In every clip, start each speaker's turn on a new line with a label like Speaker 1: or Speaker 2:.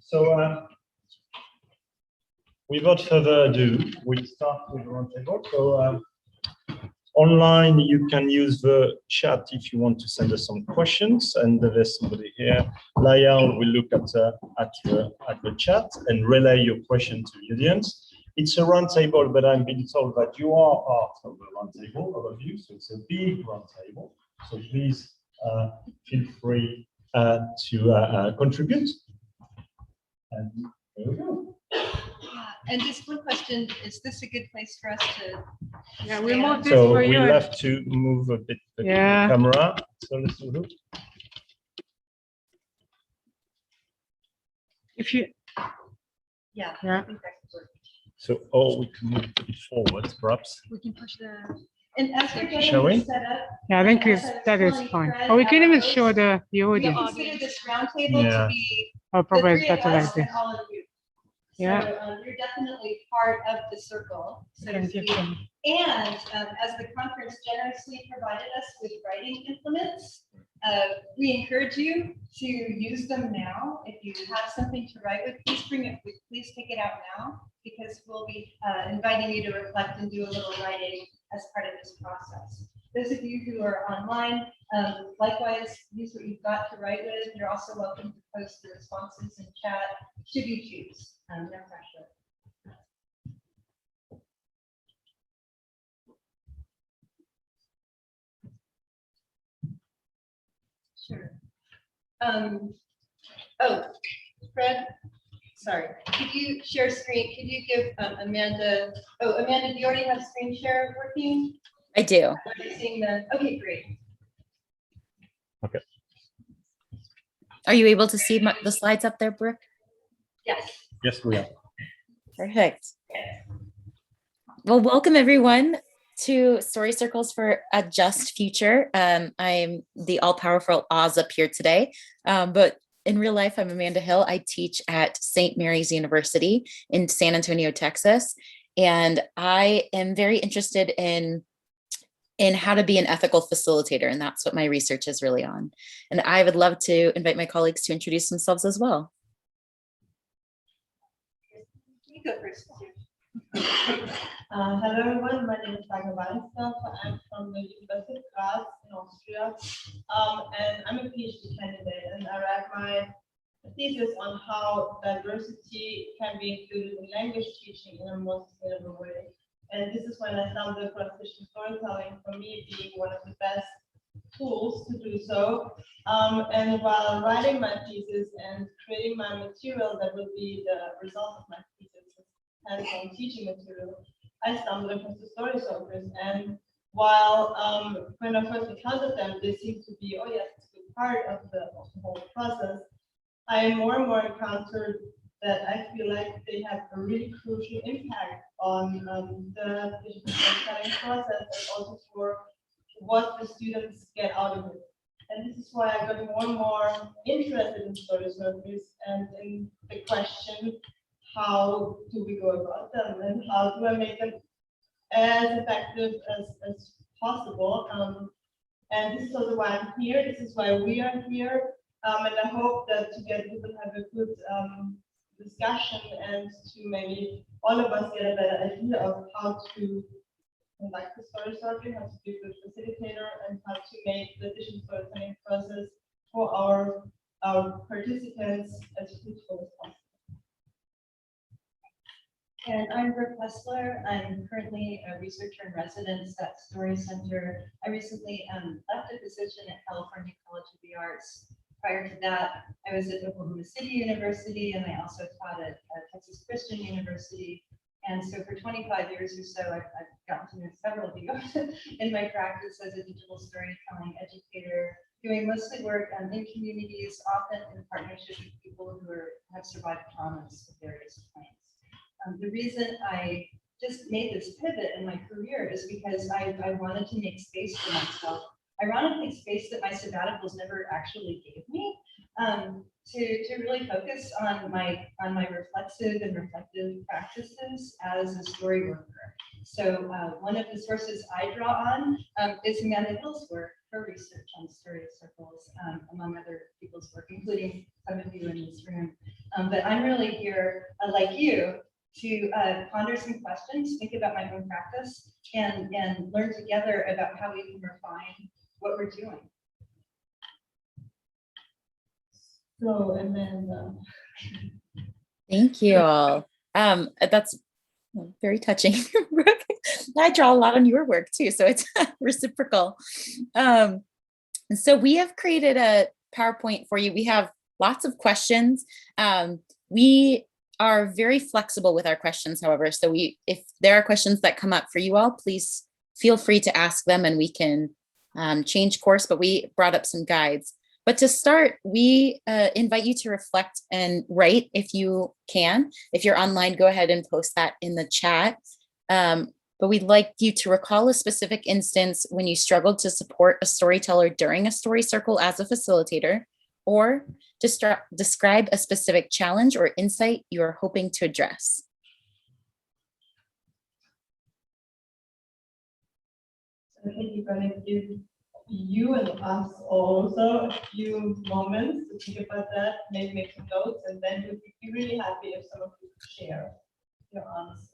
Speaker 1: So without further ado, we'll start with the roundtable. So online, you can use the chat if you want to send us some questions. And there's somebody here. Lyall will look at the chat and relay your question to the audience. It's a roundtable, but I'm being told that you are part of the roundtable, all of you. So it's a big roundtable. So please feel free to contribute. And there we go.
Speaker 2: And just one question, is this a good place for us to?
Speaker 3: Yeah, we moved this
Speaker 1: So
Speaker 3: for you.
Speaker 1: we'll have to move a bit the camera. So let's do it.
Speaker 3: If you,
Speaker 2: Yeah.
Speaker 3: Yeah.
Speaker 2: I think that could work.
Speaker 1: So, or we can move a bit forward, perhaps.
Speaker 2: We can push the, and as we're
Speaker 1: Shall we?
Speaker 2: getting set up.
Speaker 3: yeah, I think that is fine. Or we can even show the
Speaker 2: We
Speaker 3: audience.
Speaker 2: consider this roundtable
Speaker 1: Yeah.
Speaker 2: to be
Speaker 3: Oh,
Speaker 2: the
Speaker 3: probably it's
Speaker 2: three of
Speaker 3: better like
Speaker 2: us
Speaker 3: this.
Speaker 2: and all of you.
Speaker 3: Yeah.
Speaker 2: So you're definitely part of the circle, so to speak. And as the conference generously provided us with writing implements, we encourage you to use them now. If you have something to write with, please bring it. Please take it out now, because we'll be inviting you to reflect and do a little writing as part of this process. Those of you who are online, likewise, use what you've got to write with. You're also welcome to post the responses in chat, should you choose. No pressure. Sure. Oh, Fred, sorry. Could you share screen? Could you give Amanda? Oh, Amanda, do you already have screen share working?
Speaker 4: I do.
Speaker 2: Are you seeing the? Okay, great.
Speaker 1: Okay.
Speaker 4: Are you able to see the slides up there, Brooke?
Speaker 2: Yes.
Speaker 1: Yes, we are.
Speaker 4: Perfect. Well, welcome everyone to Story Circles for a Just Future. I'm the all-powerful Oz up here today, but in real life, I'm Amanda Hill. I teach at St. Mary's University in San Antonio, Texas, and I am very interested in how to be an ethical facilitator, and that's what my research is really on. And I would love to invite my colleagues to introduce themselves as well.
Speaker 2: You go first.
Speaker 5: Hello everyone, my name is Dagmar Wallenstorfer. I'm from the University of Graz in Austria, and I'm a PhD candidate, and I write my thesis on how diversity can be included in language teaching in a more sustainable way. And this is when I stumbled across digital storytelling, for me being one of the best tools to do so. And while writing my thesis and creating my material that will be the result of my thesis, hands-on teaching material, I stumbled across the story circles. And while when I first encountered them, they seemed to be, oh yes, it's a good part of the whole process, I more and more encountered that I feel like they have a really crucial impact on the digital storytelling process, and also for what the students get out of it. And this is why I got more and more interested in story circles and in the question, how do we go about them, and how do I make them as effective as possible? And this is also why I'm here. This is why we are here. And I hope that together we will have a good discussion, and to maybe all of us get a better idea of how to conduct the story circle, how to be a good facilitator, and how to make the digital storytelling process for our participants as fruitful as possible.
Speaker 6: And I'm Brooke Hessler. I'm currently a researcher in residence at Story Center. I recently left a position at California College of the Arts. Prior to that, I was at Oklahoma City University, and I also taught at Texas Christian University. And so for 25 years or so, I've gotten to know several of you in my practice as a digital storytelling educator, doing mostly work in communities, often in partnership with people who have survived traumas of various kinds. The reason I just made this pivot in my career is because I wanted to make space for myself. Ironically, space that my sabbaticals never actually gave me, to really focus on my reflexive and reflective practices as a story worker. So one of the sources I draw on is Amanda Hill's work, her research on story circles, among other people's work, including some of you in this room. But I'm really here, like you, to ponder some questions, think about my own practice, and learn together about how we can refine what we're doing.
Speaker 5: So, and then,
Speaker 4: Thank you all. That's very touching, Brooke. I draw a lot on your work too, so it's reciprocal. And so we have created a PowerPoint for you. We have lots of questions. We are very flexible with our questions, however, so if there are questions that come up for you all, please feel free to ask them and we can change course, but we brought up some guides. But to start, we invite you to reflect and write if you can. If you're online, go ahead and post that in the chat. But we'd like you to recall a specific instance when you struggled to support a storyteller during a story circle as a facilitator, or describe a specific challenge or insight you are hoping to address.
Speaker 5: I think you're gonna give you and us also a few moments to think about that, maybe make some notes, and then we'd be really happy if some of you could share your answers.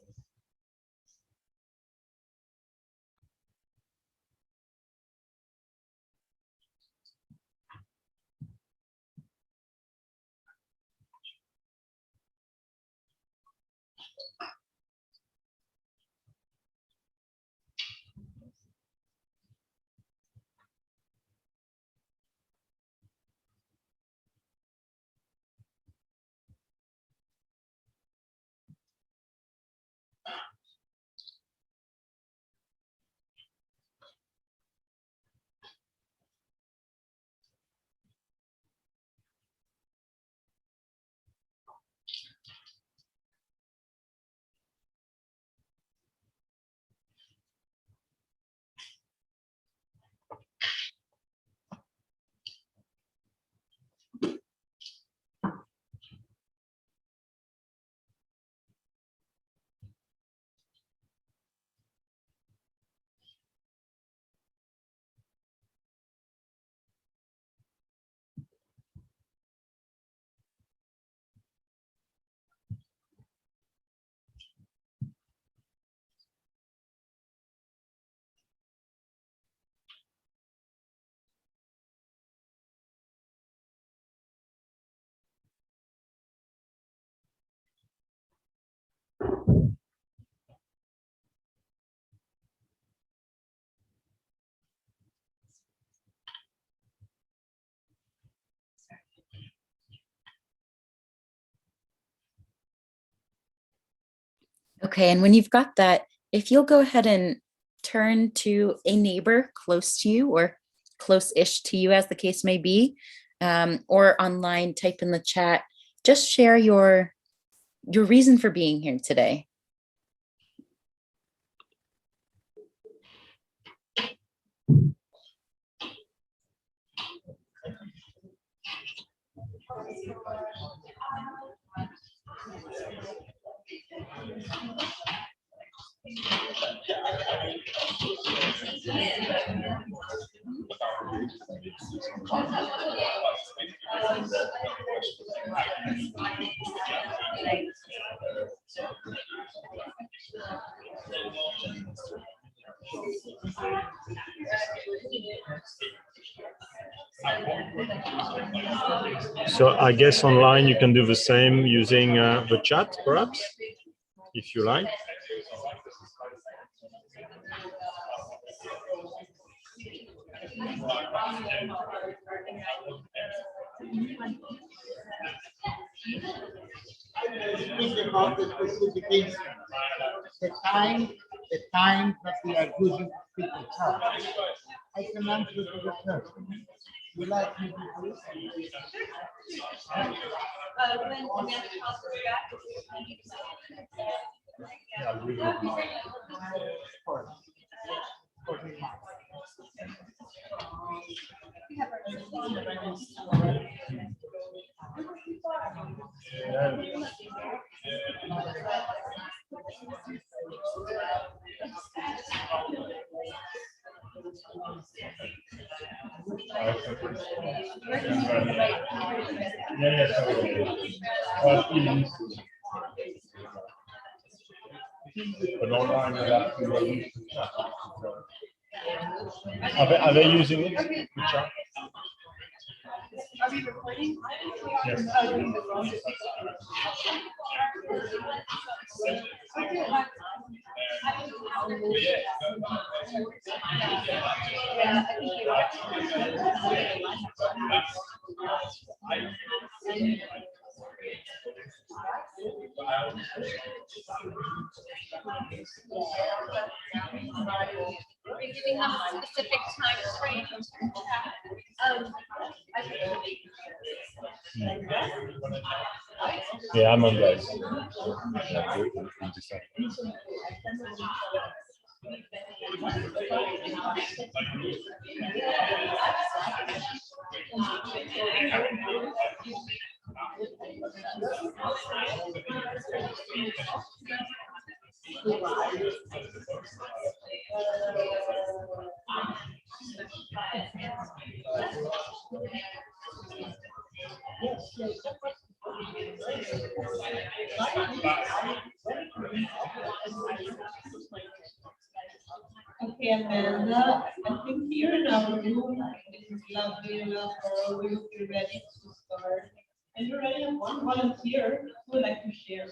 Speaker 4: Okay, and when you've got that, if you'll go ahead and turn to a neighbor close to you or close-ish to you as the case may be, or online, type in the chat, just share your reason for being here today.
Speaker 1: So I guess online you can do the same using the chat, perhaps, if you like.
Speaker 7: Speak about the specific instance, the time that we are using to speak the chat. I can answer to the question. You like me to do this?
Speaker 2: When we have to toss this back,
Speaker 1: Yeah, sorry. But online, you have to use the chat. Are they using it? The chat?
Speaker 2: Are we recording?
Speaker 1: Yes.
Speaker 2: Are we giving them a specific time frame?
Speaker 1: Yeah, I'm on guys.
Speaker 5: Okay, Amanda, I think here in our room, it is lovely enough, or we will be ready to start. And you already have one volunteer who would like to share.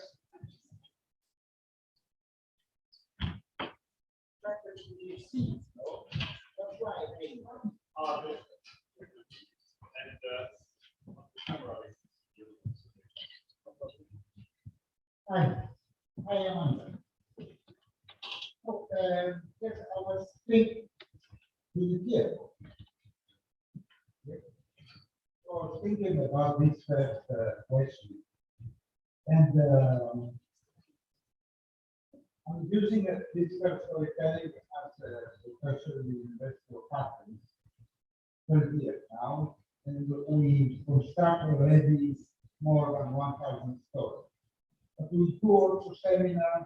Speaker 7: Hi, I am Andrew. Oh, yes, I was thinking, do you hear? Yes. I was thinking about this first question, and I'm using this first storytelling as a professor in the University of Athens, 30 years now, and we construct already more than 1,000 stories. But we do also seminars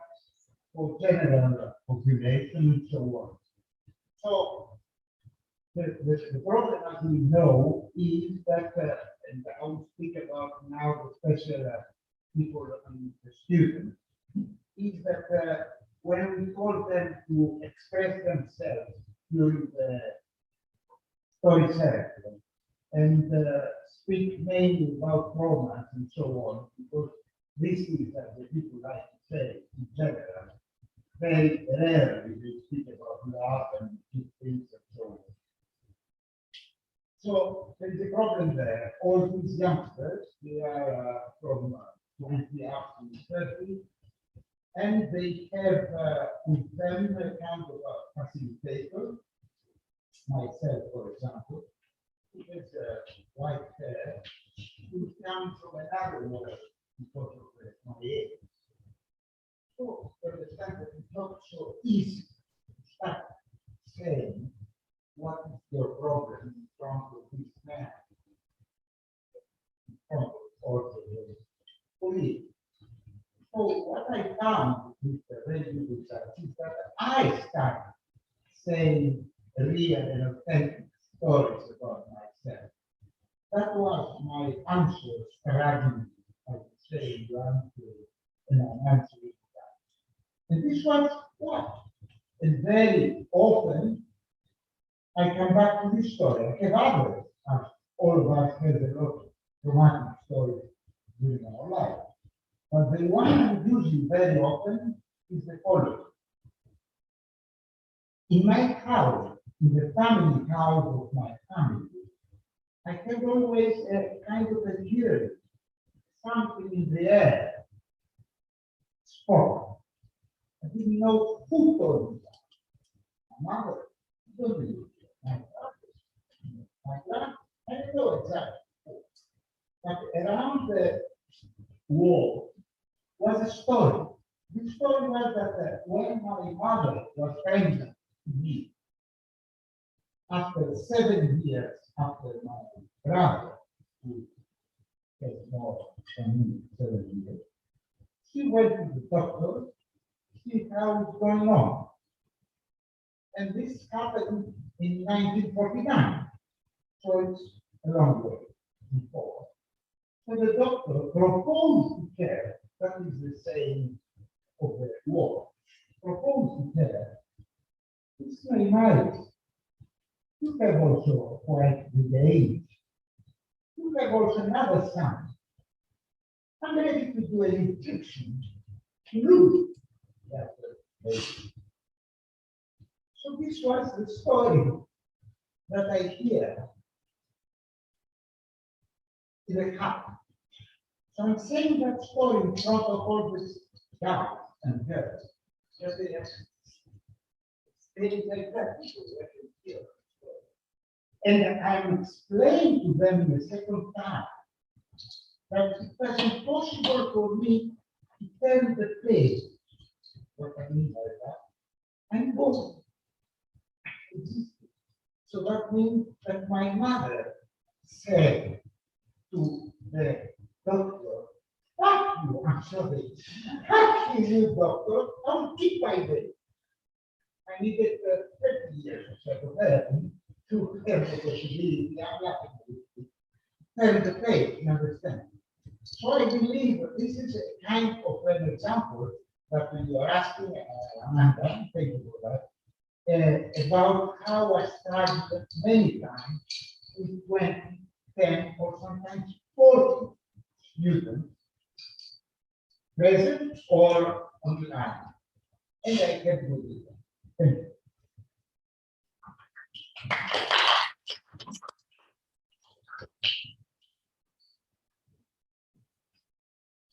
Speaker 7: for general population and so on. So the problem, as we know, is that, and I will speak about now the special people and the students, is that when we call them to express themselves during the story circle and speak mainly about romance and so on, because this is, as the people like to say, in general, very rarely they speak about love and good things and so on. So there is a problem there. All these youngsters, they are from 20 up to 30, and they have with them a kind of a facilitator, myself, for example, who has white hair, who comes from another world because of my age. So to understand that it's not so easy to start saying what is your problem in front of this man, in front of the police. So what I found with the radio research is that I started saying real and authentic stories about myself. That was my answer, strategy, I would say, to an answer to that. And this was what? And very often, I come back to this story. I have others, as all of us have a lot of romantic stories during our life. But the one I'm using very often is the following. In my house, in the family house of my family, I have always a kind of a theory, something in the air, spot. I didn't know who told me that. My mother told me, my grand, I don't know exactly. But around the wall was a story. The story was that when my mother was pregnant to me, after 7 years after my brother, who has more than me, 7 years, she went to the doctor to see how it's going on. And this happened in 1949. So it's a long way before. So the doctor proposed to care, that is the saying of the war, proposed to care. It's very nice. You have also quite the age. You have also another son. I'm ready to do an injection to lose that baby. So this was the story that I hear in the cup. So I'm saying that story in front of all these guys and girls. So they have stayed like that. And I'm explaining to them the second time that it was impossible for me to turn the page. What I mean by that, and both existed. So that means that my mother said to the doctor, "Fuck you, I'm sorry. Fuck you, doctor. I'll keep my day." I needed 30 years of psychotherapy to have the possibility. I'm laughing. Turn the page, you understand? So I believe that this is a kind of an example that when you're asking, Amanda, thank you for that, about how I started many times with 20, 10, or sometimes 40 students present or on the line. And I kept doing that. Thank you.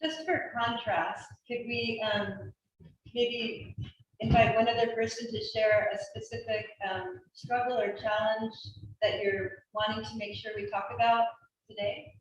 Speaker 2: Just for contrast, could we maybe invite one other person to share a specific struggle or challenge that you're wanting to make sure we talk about today?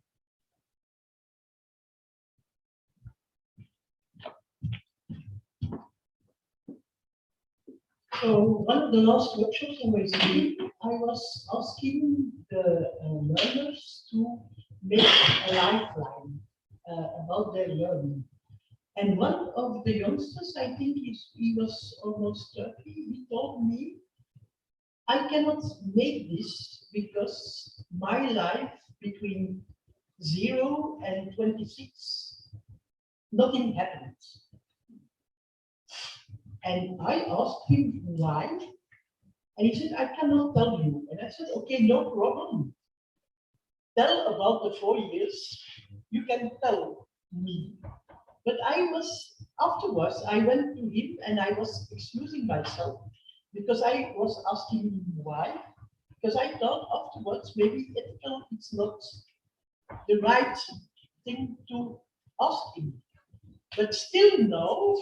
Speaker 8: So one of the last workshops I was doing, I was asking the learners to make a lifeline about their learning. And one of the youngsters, I think he was almost 30, he told me, "I cannot make this because my life between 0 and 26, nothing happened." And I asked him why, and he said, "I cannot tell you." And I said, "Okay, no problem. Tell about the 4 years, you can tell me." But afterwards, I went to him and I was excusing myself because I was asking him why. Because I thought afterwards, maybe it's not the right thing to ask him. But still now,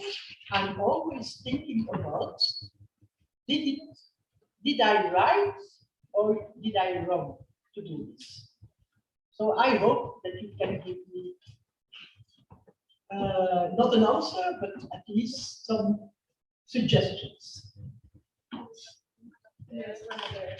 Speaker 8: I'm always thinking about, did I right or did I wrong to do this? So I hope that you can give me not an answer, but at least some suggestions.
Speaker 2: There's one other.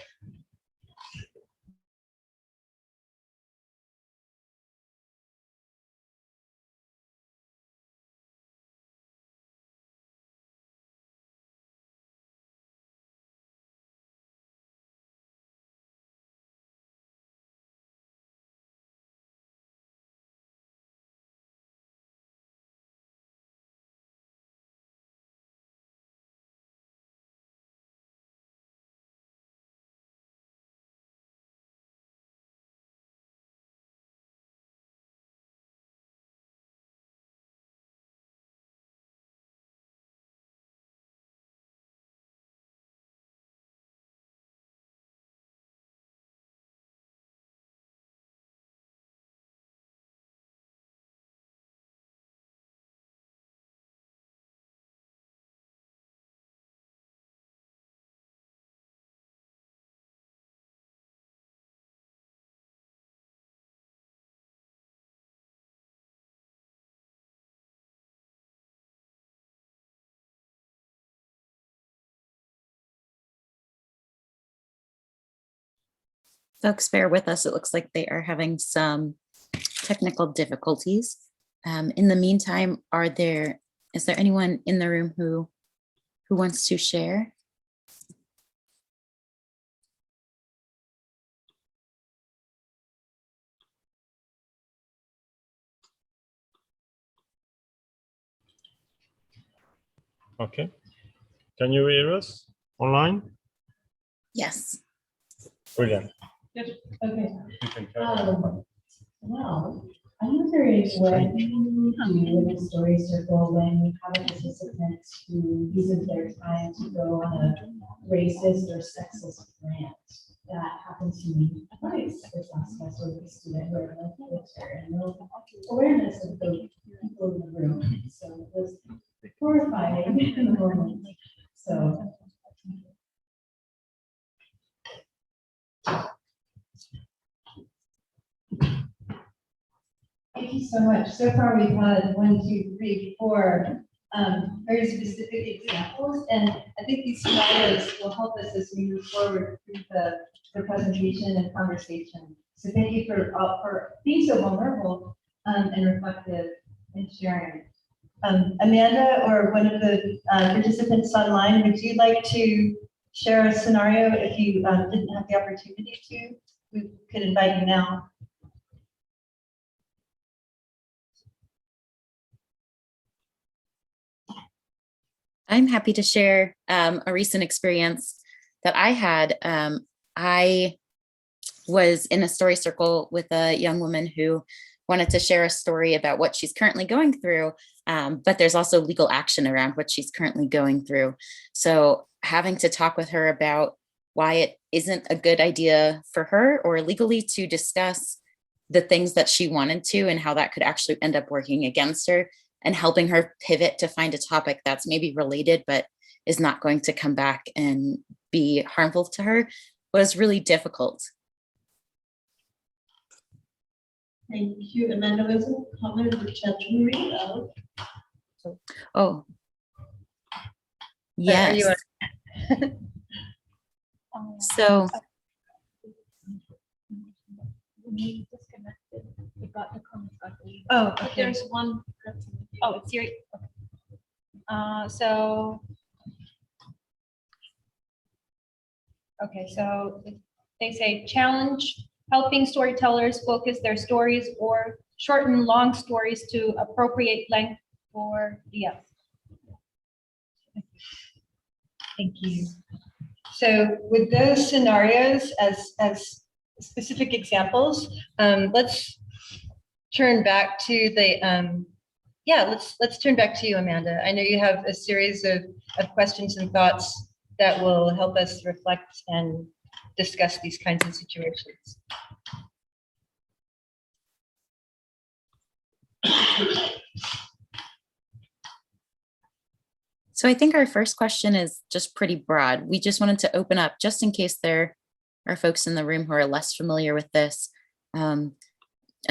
Speaker 4: Folks, bear with us. It looks like they are having some technical difficulties. In the meantime, is there anyone in the room who wants to share?
Speaker 1: Okay. Can you hear us online?
Speaker 4: Yes.
Speaker 1: Brilliant.
Speaker 9: Okay.
Speaker 1: You can carry on.
Speaker 9: Well, I'm wondering when you do in a story circle, when you have a participant who uses their time to go on a racist or sexist rant. That happened to me twice this last semester with a student who are like literature and no awareness of the people in the room. So it was horrifying in the moment. So
Speaker 6: Thank you so much. So far, we've had 1, 2, 3, 4 very specific examples, and I think these scenarios will help us as we move forward through the presentation and conversation. So thank you for being so vulnerable and reflective and sharing. Amanda, or one of the participants online, would you like to share a scenario if you didn't have the opportunity to? We could invite you now.
Speaker 4: I'm happy to share a recent experience that I had. I was in a story circle with a young woman who wanted to share a story about what she's currently going through, but there's also legal action around what she's currently going through. So having to talk with her about why it isn't a good idea for her or legally to discuss the things that she wanted to and how that could actually end up working against her, and helping her pivot to find a topic that's maybe related, but is not going to come back and be harmful to her, was really difficult.
Speaker 5: Thank you, Amanda. There's a comment in the chat to read out.
Speaker 4: Oh, yes. So
Speaker 6: Oh,
Speaker 10: But
Speaker 6: okay.
Speaker 10: there's one. Oh, it's your. So. Okay, so they say challenge helping storytellers focus their stories or shorten long stories to appropriate length for DF.
Speaker 6: Thank you. So with those scenarios as specific examples, let's turn back to the, let's turn back to you, Amanda. I know you have a series of questions and thoughts that will help us reflect and discuss these kinds of situations.
Speaker 4: So I think our first question is just pretty broad. We just wanted to open up just in case there are folks in the room who are less familiar with this. A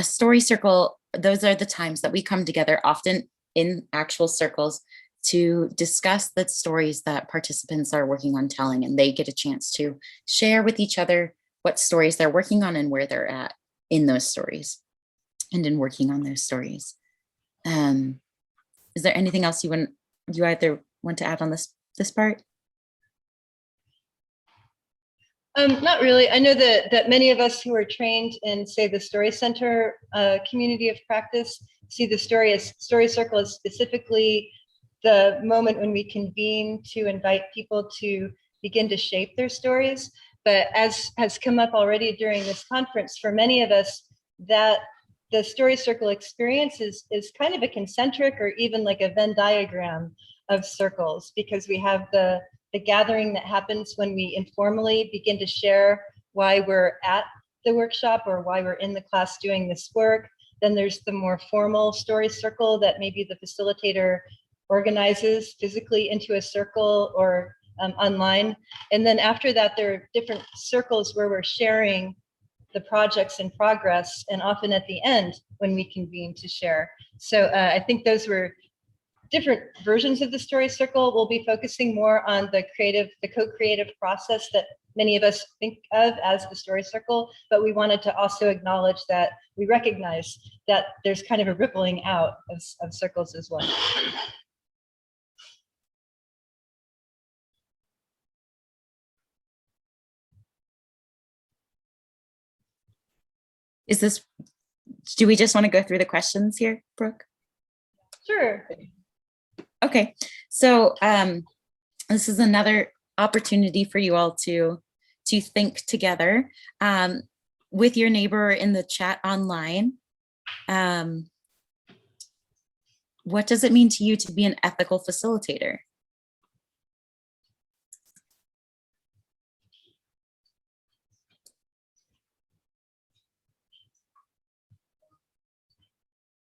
Speaker 4: story circle, those are the times that we come together often in actual circles to discuss the stories that participants are working on telling, and they get a chance to share with each other what stories they're working on and where they're at in those stories and in working on those stories. Is there anything else you either want to add on this part?
Speaker 6: Not really. I know that many of us who are trained in, say, the Story Center community of practice see the story circle as specifically the moment when we convene to invite people to begin to shape their stories. But as has come up already during this conference, for many of us, that the story circle experience is kind of a concentric or even like a Venn diagram of circles, because we have the gathering that happens when we informally begin to share why we're at the workshop or why we're in the class doing this work. Then there's the more formal story circle that maybe the facilitator organizes physically into a circle or online. And then after that, there are different circles where we're sharing the projects in progress, and often at the end when we convene to share. So I think those were different versions of the story circle. We'll be focusing more on the co-creative process that many of us think of as the story circle, but we wanted to also acknowledge that we recognize that there's kind of a rippling out of circles as well.
Speaker 4: Do we just want to go through the questions here, Brooke?
Speaker 6: Sure.
Speaker 4: Okay, so this is another opportunity for you all to think together with your neighbor in the chat online. What does it mean to you to be an ethical facilitator?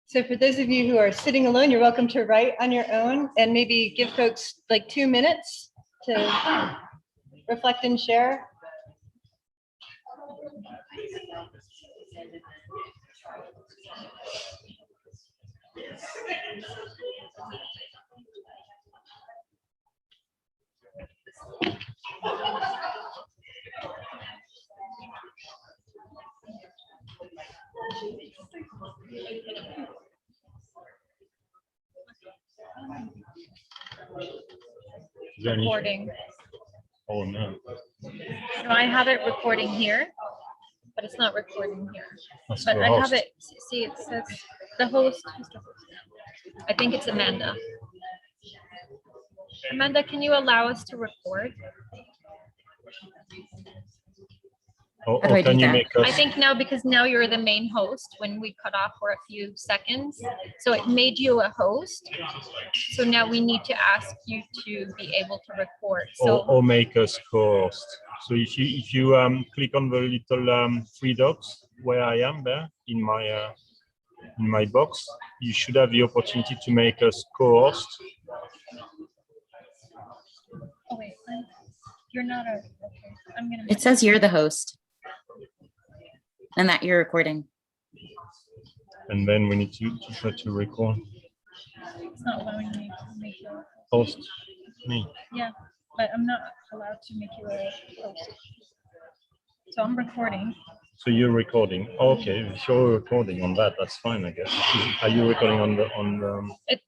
Speaker 2: So for those of you who are sitting alone, you're welcome to write on your own and maybe give folks like 2 minutes to reflect and share.
Speaker 1: Is there any-
Speaker 10: Recording.
Speaker 1: Oh, no.
Speaker 10: No, I have it recording here, but it's not recording here.
Speaker 1: That's
Speaker 10: But
Speaker 1: the
Speaker 10: I have
Speaker 1: host.
Speaker 10: it, see, it says the host. Who's the host? I think it's Amanda. Amanda, can you allow us to record?
Speaker 1: Or
Speaker 4: How do I
Speaker 1: can
Speaker 4: do
Speaker 1: you
Speaker 4: that?
Speaker 1: make us?
Speaker 10: I think now, because now you're the main host when we cut off for a few seconds. So it made you a host. So now we need to ask you to be able to record. So
Speaker 1: Or make us co-host. So if you click on the little 3 dots where I am there in my box, you should have the opportunity to make us co-host.
Speaker 10: oh wait, you're not a, okay, I'm gonna.
Speaker 4: It says you're the host and that you're recording.
Speaker 1: And then we need to try to record.
Speaker 10: It's not allowing me to make you a
Speaker 1: Host me.
Speaker 10: Yeah, but I'm not allowed to make you a host. So I'm recording.
Speaker 1: So you're recording. Okay, if you're recording on that, that's fine, I guess. Are you recording on the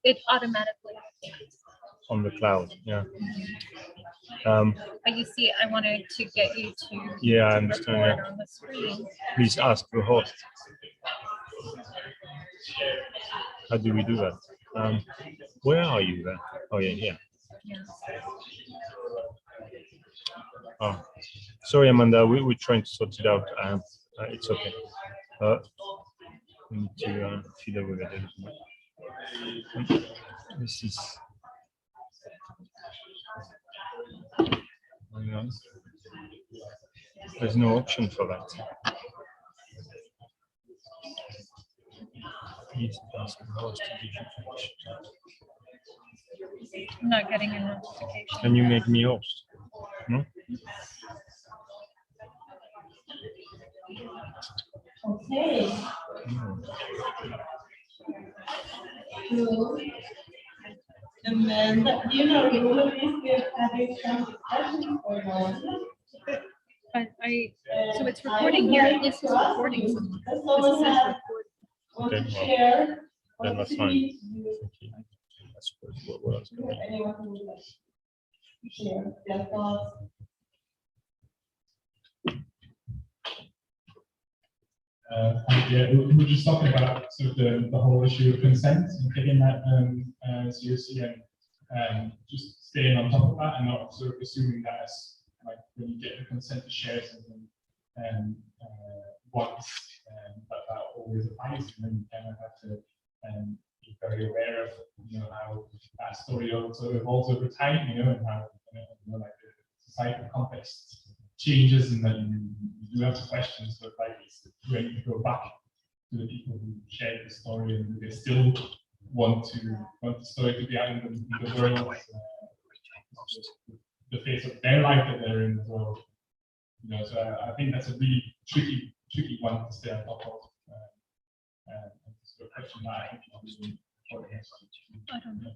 Speaker 10: It automatically.
Speaker 1: on the cloud? Yeah.
Speaker 10: But you see, I wanted to get you to.
Speaker 1: Yeah, I
Speaker 10: to
Speaker 1: understand,
Speaker 10: record
Speaker 1: yeah.
Speaker 10: on the screen.
Speaker 1: Please ask the host. How do we do that? Where are you there? Oh yeah, here.
Speaker 10: Yeah.
Speaker 1: Oh, sorry, Amanda. We're trying to sort it out. It's okay. We need to fiddle with it a little bit. This is. Hang on. There's no option for that. Please ask the host to give you permission.
Speaker 10: I'm not getting a notification.
Speaker 1: Can you make me host? No?
Speaker 9: Okay.
Speaker 1: No.
Speaker 8: So, Amanda, you know, you will be having some discussion for now.
Speaker 10: But so it's recording here. This is recording.
Speaker 8: As
Speaker 10: This
Speaker 8: long
Speaker 10: says
Speaker 8: as
Speaker 10: record.
Speaker 8: want to
Speaker 1: Okay, well,
Speaker 8: share.
Speaker 1: then that's fine. Okay. That's what else can we do?
Speaker 8: Anyone who would like to share their thoughts.
Speaker 11: Yeah, we were just talking about sort of the whole issue of consent and taking that seriously and just staying on top of that and not sort of assuming that as, like, when you get the consent to share something once that always applies, and then you kind of have to be very aware of, you know, how that story also evolves over time, you know, and how, you know, like the societal context changes, and then you do have to question sort of like when you go back to the people who shared the story and they still want the story to be out in the world, the face of their life that they're in as well. You know, so I think that's a really tricky one to stay on top of. And it's a question that I think is really important.
Speaker 10: I don't know.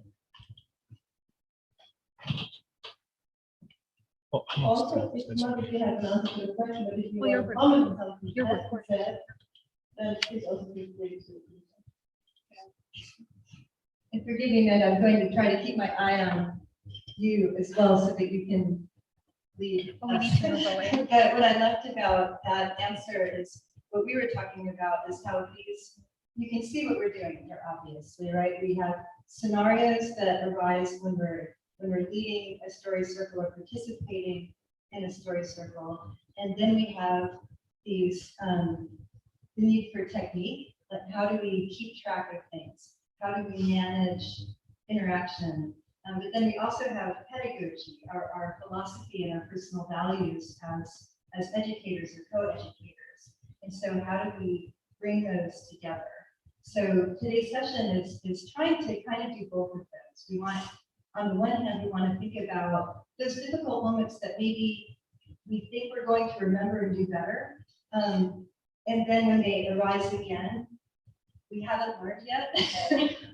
Speaker 1: Oh,
Speaker 8: Also, it's not if you have an answer to the question, but if you
Speaker 10: Well, you're
Speaker 8: want to comment on something
Speaker 10: you're
Speaker 8: that's
Speaker 10: recording.
Speaker 8: said, then please also feel free to.
Speaker 6: And forgive me that I'm going to try to keep my eye on you as well so that you can lead.
Speaker 10: Oh, we need to move away.
Speaker 2: But what I loved about that answer is what we were talking about is how
Speaker 6: you can see what we're doing here, obviously, right? We have scenarios that arise when we're leading a story circle or participating in a story circle. And then we have these, the need for technique, like how do we keep track of things? How do we manage interaction? But then we also have pedagogy, our philosophy and our personal values as educators or co-educators. And so how do we bring those together? So today's session is trying to kind of do both of those. We want, on the one hand, we want to think about those difficult moments that maybe we think we're going to remember and do better. And then when they arise again, we haven't learned yet,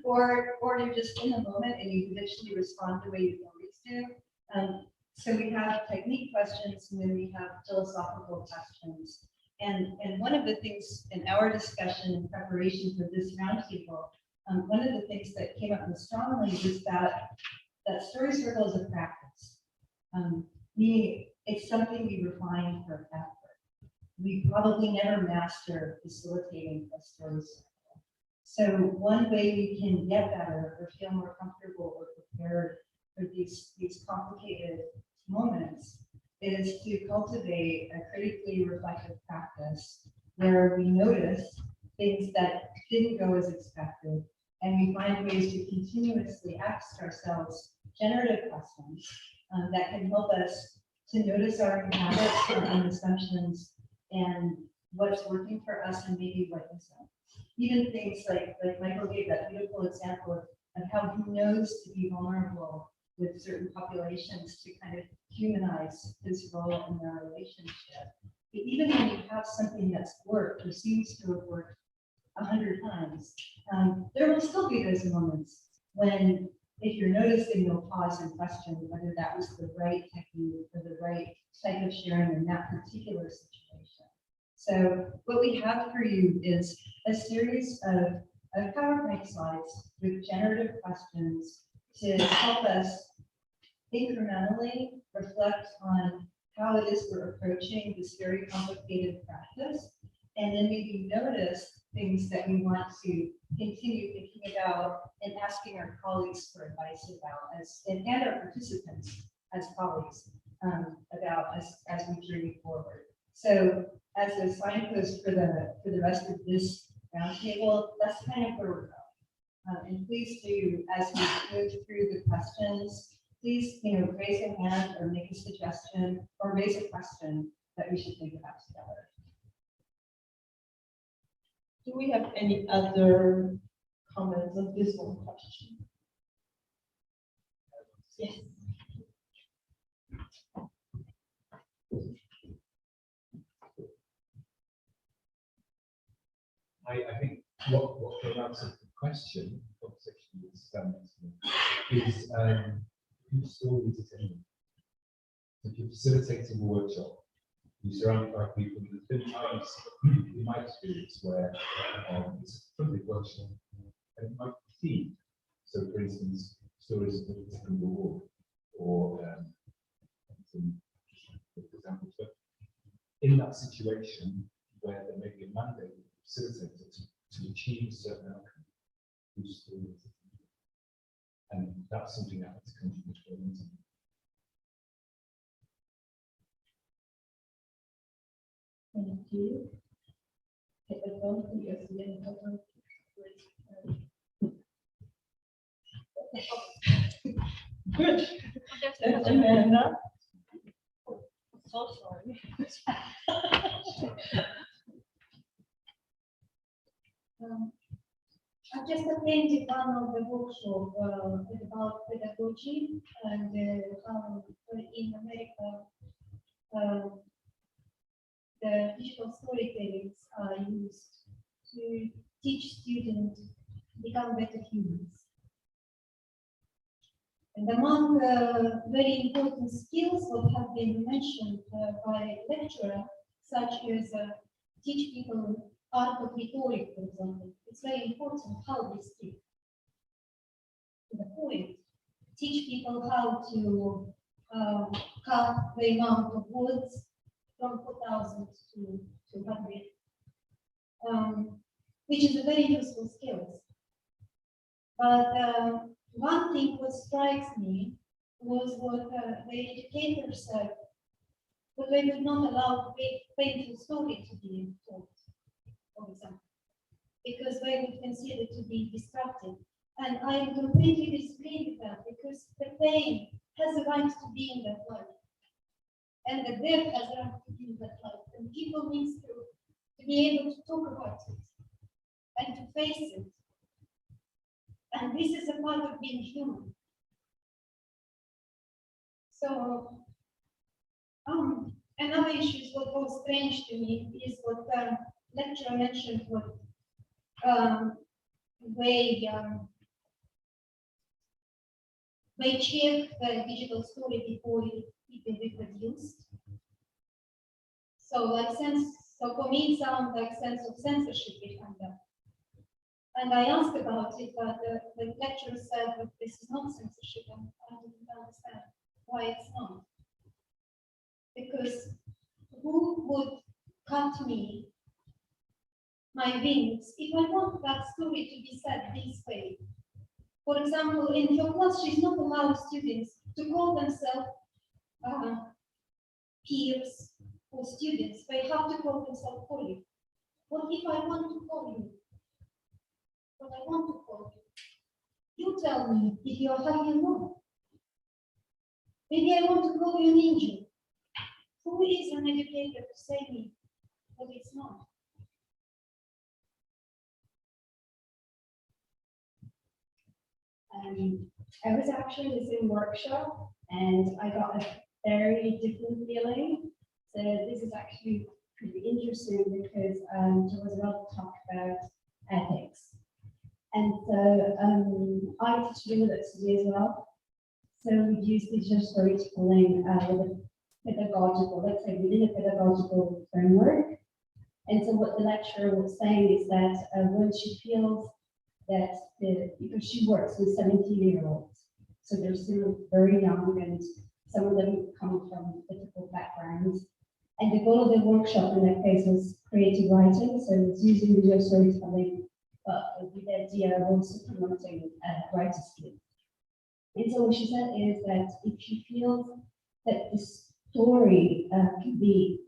Speaker 6: or you're just in the moment and you eventually respond the way you always do. So we have technique questions, and then we have philosophical questions. And one of the things in our discussion in preparation for this roundtable, one of the things that came up most strongly was that story circle is a practice. Meaning it's something we refine forever. We probably never master facilitating a story circle. So one way we can get better or feel more comfortable or prepared for these complicated moments is to cultivate a critically reflective practice where we notice things that didn't go as expected, and we find ways to continuously ask ourselves generative questions that can help us to notice our own habits and assumptions and what's working for us and maybe what isn't. Even things like Michael gave that beautiful example of how he knows to be vulnerable with certain populations to kind of humanize his role in their relationship. But even when you have something that's worked or seems to have worked 100 times, there will still be those moments when, if you're noticing, you'll pause and question whether that was the right technique or the right type of sharing in that particular situation. So what we have for you is a series of PowerPoint slides with generative questions to help us incrementally reflect on how it is we're approaching this very complicated practice, and then maybe notice things that we want to continue thinking about and asking our colleagues for advice about, and our participants as colleagues about as we journey forward. So as a signpost for the rest of this roundtable, that's kind of where we're going. And please do, as we move through the questions, please, raise a hand or make a suggestion or raise a question that we should think about together.
Speaker 5: Do we have any other comments on this one question? Yes.
Speaker 12: I think what came out of the question, conversation is whose story is it anyway? If you're facilitating a workshop, you're surrounded by people. There's been times in my experience where it's a friendly workshop and it might be themed. So, for instance, stories of the Second World War, or for example, but in that situation where there may be a mandate facilitator to achieve a certain outcome, whose story is it? And that's something that has to contribute to it.
Speaker 5: Thank you. Good. Amanda. So sorry.
Speaker 9: I just attended one of the workshops about pedagogy and how in America the digital storytellings are used to teach students become better humans. And among very important skills that have been mentioned by lecturer, such as teach people art of rhetoric, for example. It's very important how they speak. To the point, teach people how to cut the amount of words from 4,000 to 200. which is a very useful skill. But one thing what strikes me was what the educator said, that they would not allow painful story to be told, for example, because they would consider it to be destructive. And I completely disagree with that, because the pain has a right to be in that life. And the death has a right to be in that life. And people need to be able to talk about it and to face it. And this is a part of being human. So, another issue is what was strange to me is what lecturer mentioned, what they check the digital story before it is reproduced. So for me it sounds like sense of censorship behind that. And I asked about it, but the lecturer said that this is not censorship, and I didn't understand why it's not. Because who would cut me my wings if I want that story to be said this way? For example, in her class, she's not allowed students to call themselves peers or students. They have to call themselves colleagues. What if I want to call you? What I want to call you? You tell me if you're happy or not. Maybe I want to call you an angel. Who is an educator to say me that it's not?
Speaker 6: I was actually in the same workshop and I got a very different feeling. So this is actually pretty interesting because there was a lot of talk about ethics. And so I teach university as well. So we use digital storytelling with a pedagogical, let's say within a pedagogical framework. And so what the lecturer was saying is that when she feels that because she works with 17-year-olds, so they're still very young and some of them come from difficult backgrounds. And the goal of the workshop in that case was creative writing, so it's using video storytelling, but with the idea of also promoting writer skills. And so what she said is that if she feels that the story can be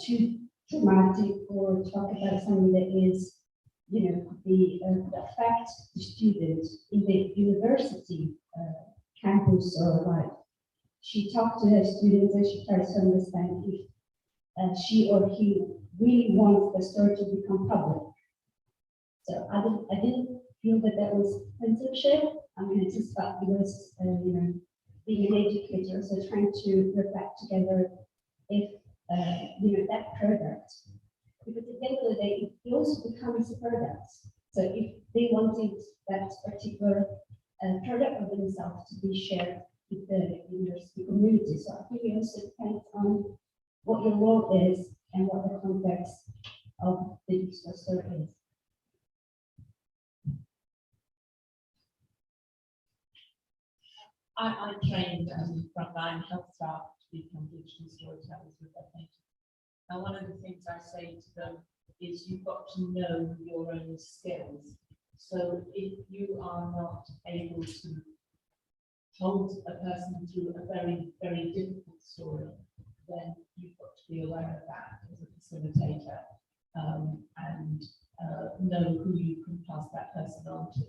Speaker 6: too dramatic or talk about something that is could affect the student in the university campus or life. She talked to her students and she tries to understand if she or he really wants the story to become public. So I didn't feel that was censorship. I mean, it's just that it was, being an educator, so trying to reflect together if, that product. Because at the end of the day, it also becomes a product. So if they wanted that particular product of themselves to be shared with the university community, so I think it also depends on what your role is and what the context of the digital story is.
Speaker 8: I trained frontline health staff to become digital storytellers with their patients. And one of the things I say to them is you've got to know your own skills. So if you are not able to hold a person through a very, very difficult story, then you've got to be aware of that as a facilitator and know who you can pass that person on to.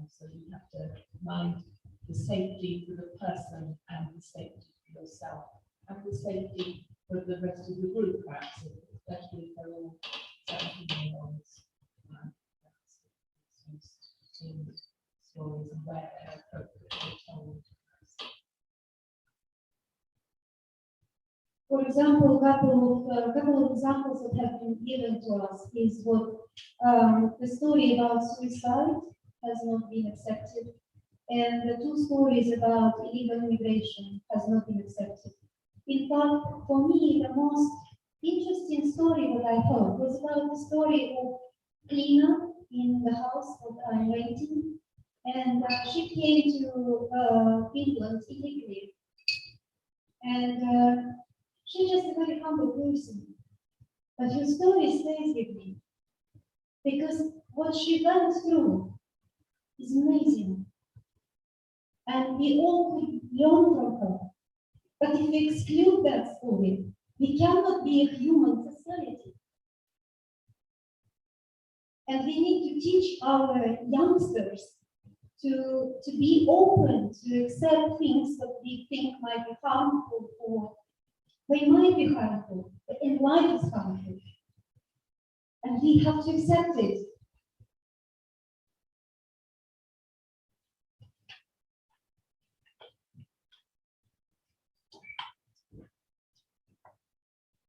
Speaker 8: So you have to mind the safety for the person and the safety for yourself and the safety for the rest of the group, perhaps, especially if they're all 17-year-olds. Stories and where they're appropriately told.
Speaker 9: For example, a couple of examples that have been given to us is what the story about suicide has not been accepted, and the two stories about illegal immigration has not been accepted. In fact, for me, the most interesting story that I heard was about the story of cleaner in the house that I'm renting, and she came to England illegally, and she's just a very humble person, but her story stays with me because what she went through is amazing. And we all could learn from her. But if we exclude that story, we cannot be a human society. And we need to teach our youngsters to be open, to accept things that we think might be harmful, or they might be harmful, but in life is harmful. And we have to accept it.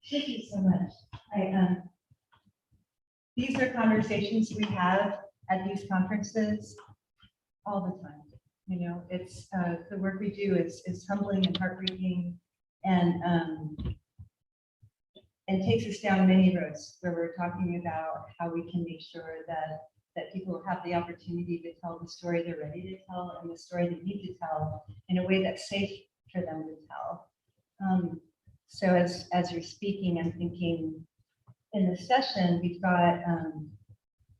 Speaker 6: Thank you so much. These are conversations we have at these conferences all the time. You know, it's the work we do is humbling and heartbreaking, and takes us down many roads where we're talking about how we can make sure that people have the opportunity to tell the story they're ready to tell and the story they need to tell in a way that's safe for them to tell. So as you're speaking, I'm thinking in this session, we've got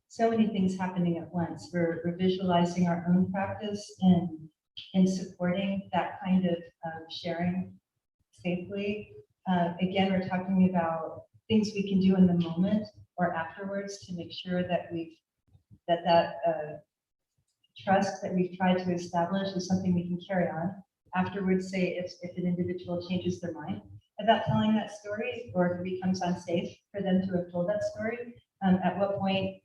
Speaker 6: so many things happening at once. We're visualizing our own practice in supporting that kind of sharing safely. Again, we're talking about things we can do in the moment or afterwards to make sure that that trust that we've tried to establish is something we can carry on afterwards. Say if an individual changes their mind about telling that story, or if it becomes unsafe for them to have told that story, at what point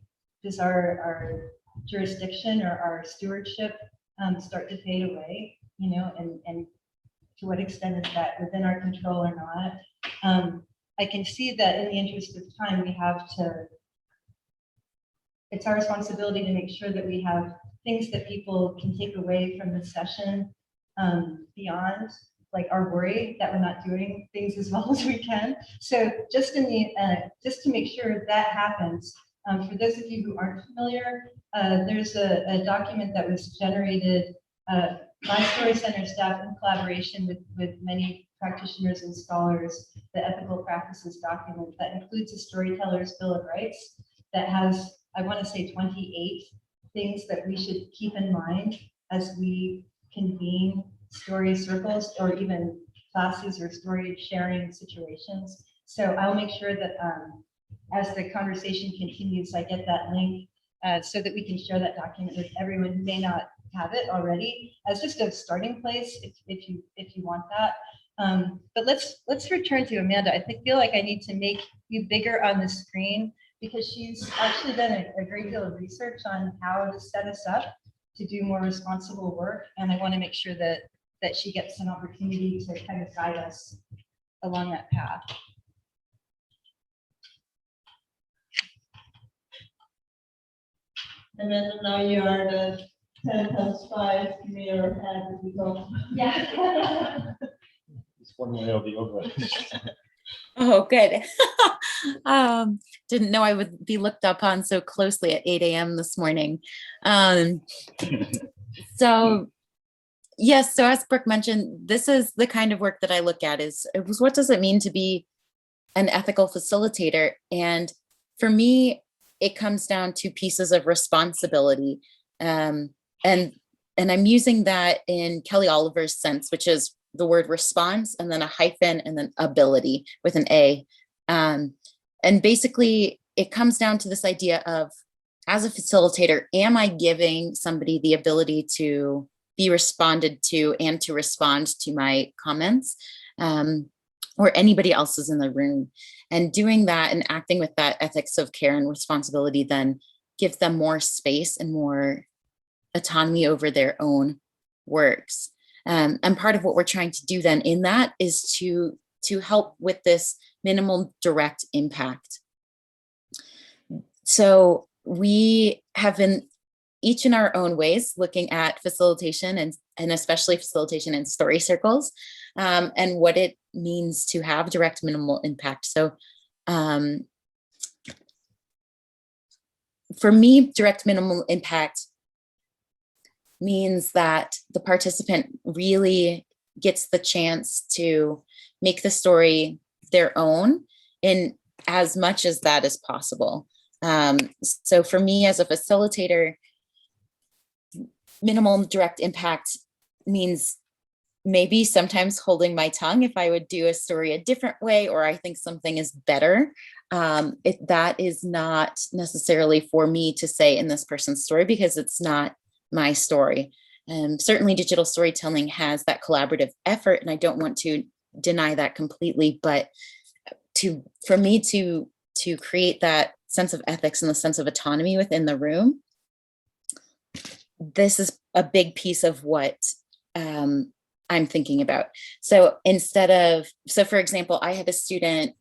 Speaker 6: does our jurisdiction or our stewardship start to fade away, you know, and to what extent is that within our control or not? I can see that in the interest of time, we have to, it's our responsibility to make sure that we have things that people can take away from the session beyond like our worry that we're not doing things as well as we can. So just in the just to make sure that happens, for those of you who aren't familiar, there's a document that was generated by Story Center staff in collaboration with many practitioners and scholars, the ethical practices document that includes a storyteller's bill of rights that has, I want to say, 28 things that we should keep in mind as we convene story circles or even classes or story sharing situations. So I'll make sure that as the conversation continues, I get that link so that we can share that document with everyone who may not have it already as just a starting place if you want that. But let's return to Amanda. I feel like I need to make you bigger on the screen because she's actually done a great deal of research on how to set us up to do more responsible work. And I want to make sure that she gets an opportunity to kind of guide us along that path.
Speaker 5: And then now you are the 10+5 mirror head that we talk.
Speaker 9: Yeah.
Speaker 1: It's one way or the other.
Speaker 4: Oh, good. Didn't know I would be looked upon so closely at 8 a.m. this morning. So yes, so as Brooke mentioned, this is the kind of work that I look at is what does it mean to be an ethical facilitator? And for me, it comes down to pieces of responsibility. And I'm using that in Kelly Oliver's sense, which is the word response and then a hyphen and then ability with an A. And basically it comes down to this idea of, as a facilitator, am I giving somebody the ability to be responded to and to respond to my comments, or anybody else is in the room? And doing that and acting with that ethics of care and responsibility then gives them more space and more autonomy over their own works. And part of what we're trying to do then in that is to help with this minimal direct impact. So we have been each in our own ways looking at facilitation and especially facilitation in story circles, and what it means to have direct minimal impact. So for me, direct minimal impact means that the participant really gets the chance to make the story their own in as much as that is possible. So for me as a facilitator, minimal direct impact means maybe sometimes holding my tongue if I would do a story a different way, or I think something is better. That is not necessarily for me to say in this person's story because it's not my story. Certainly digital storytelling has that collaborative effort, and I don't want to deny that completely, but for me to create that sense of ethics and the sense of autonomy within the room, this is a big piece of what I'm thinking about. So for example, I had a student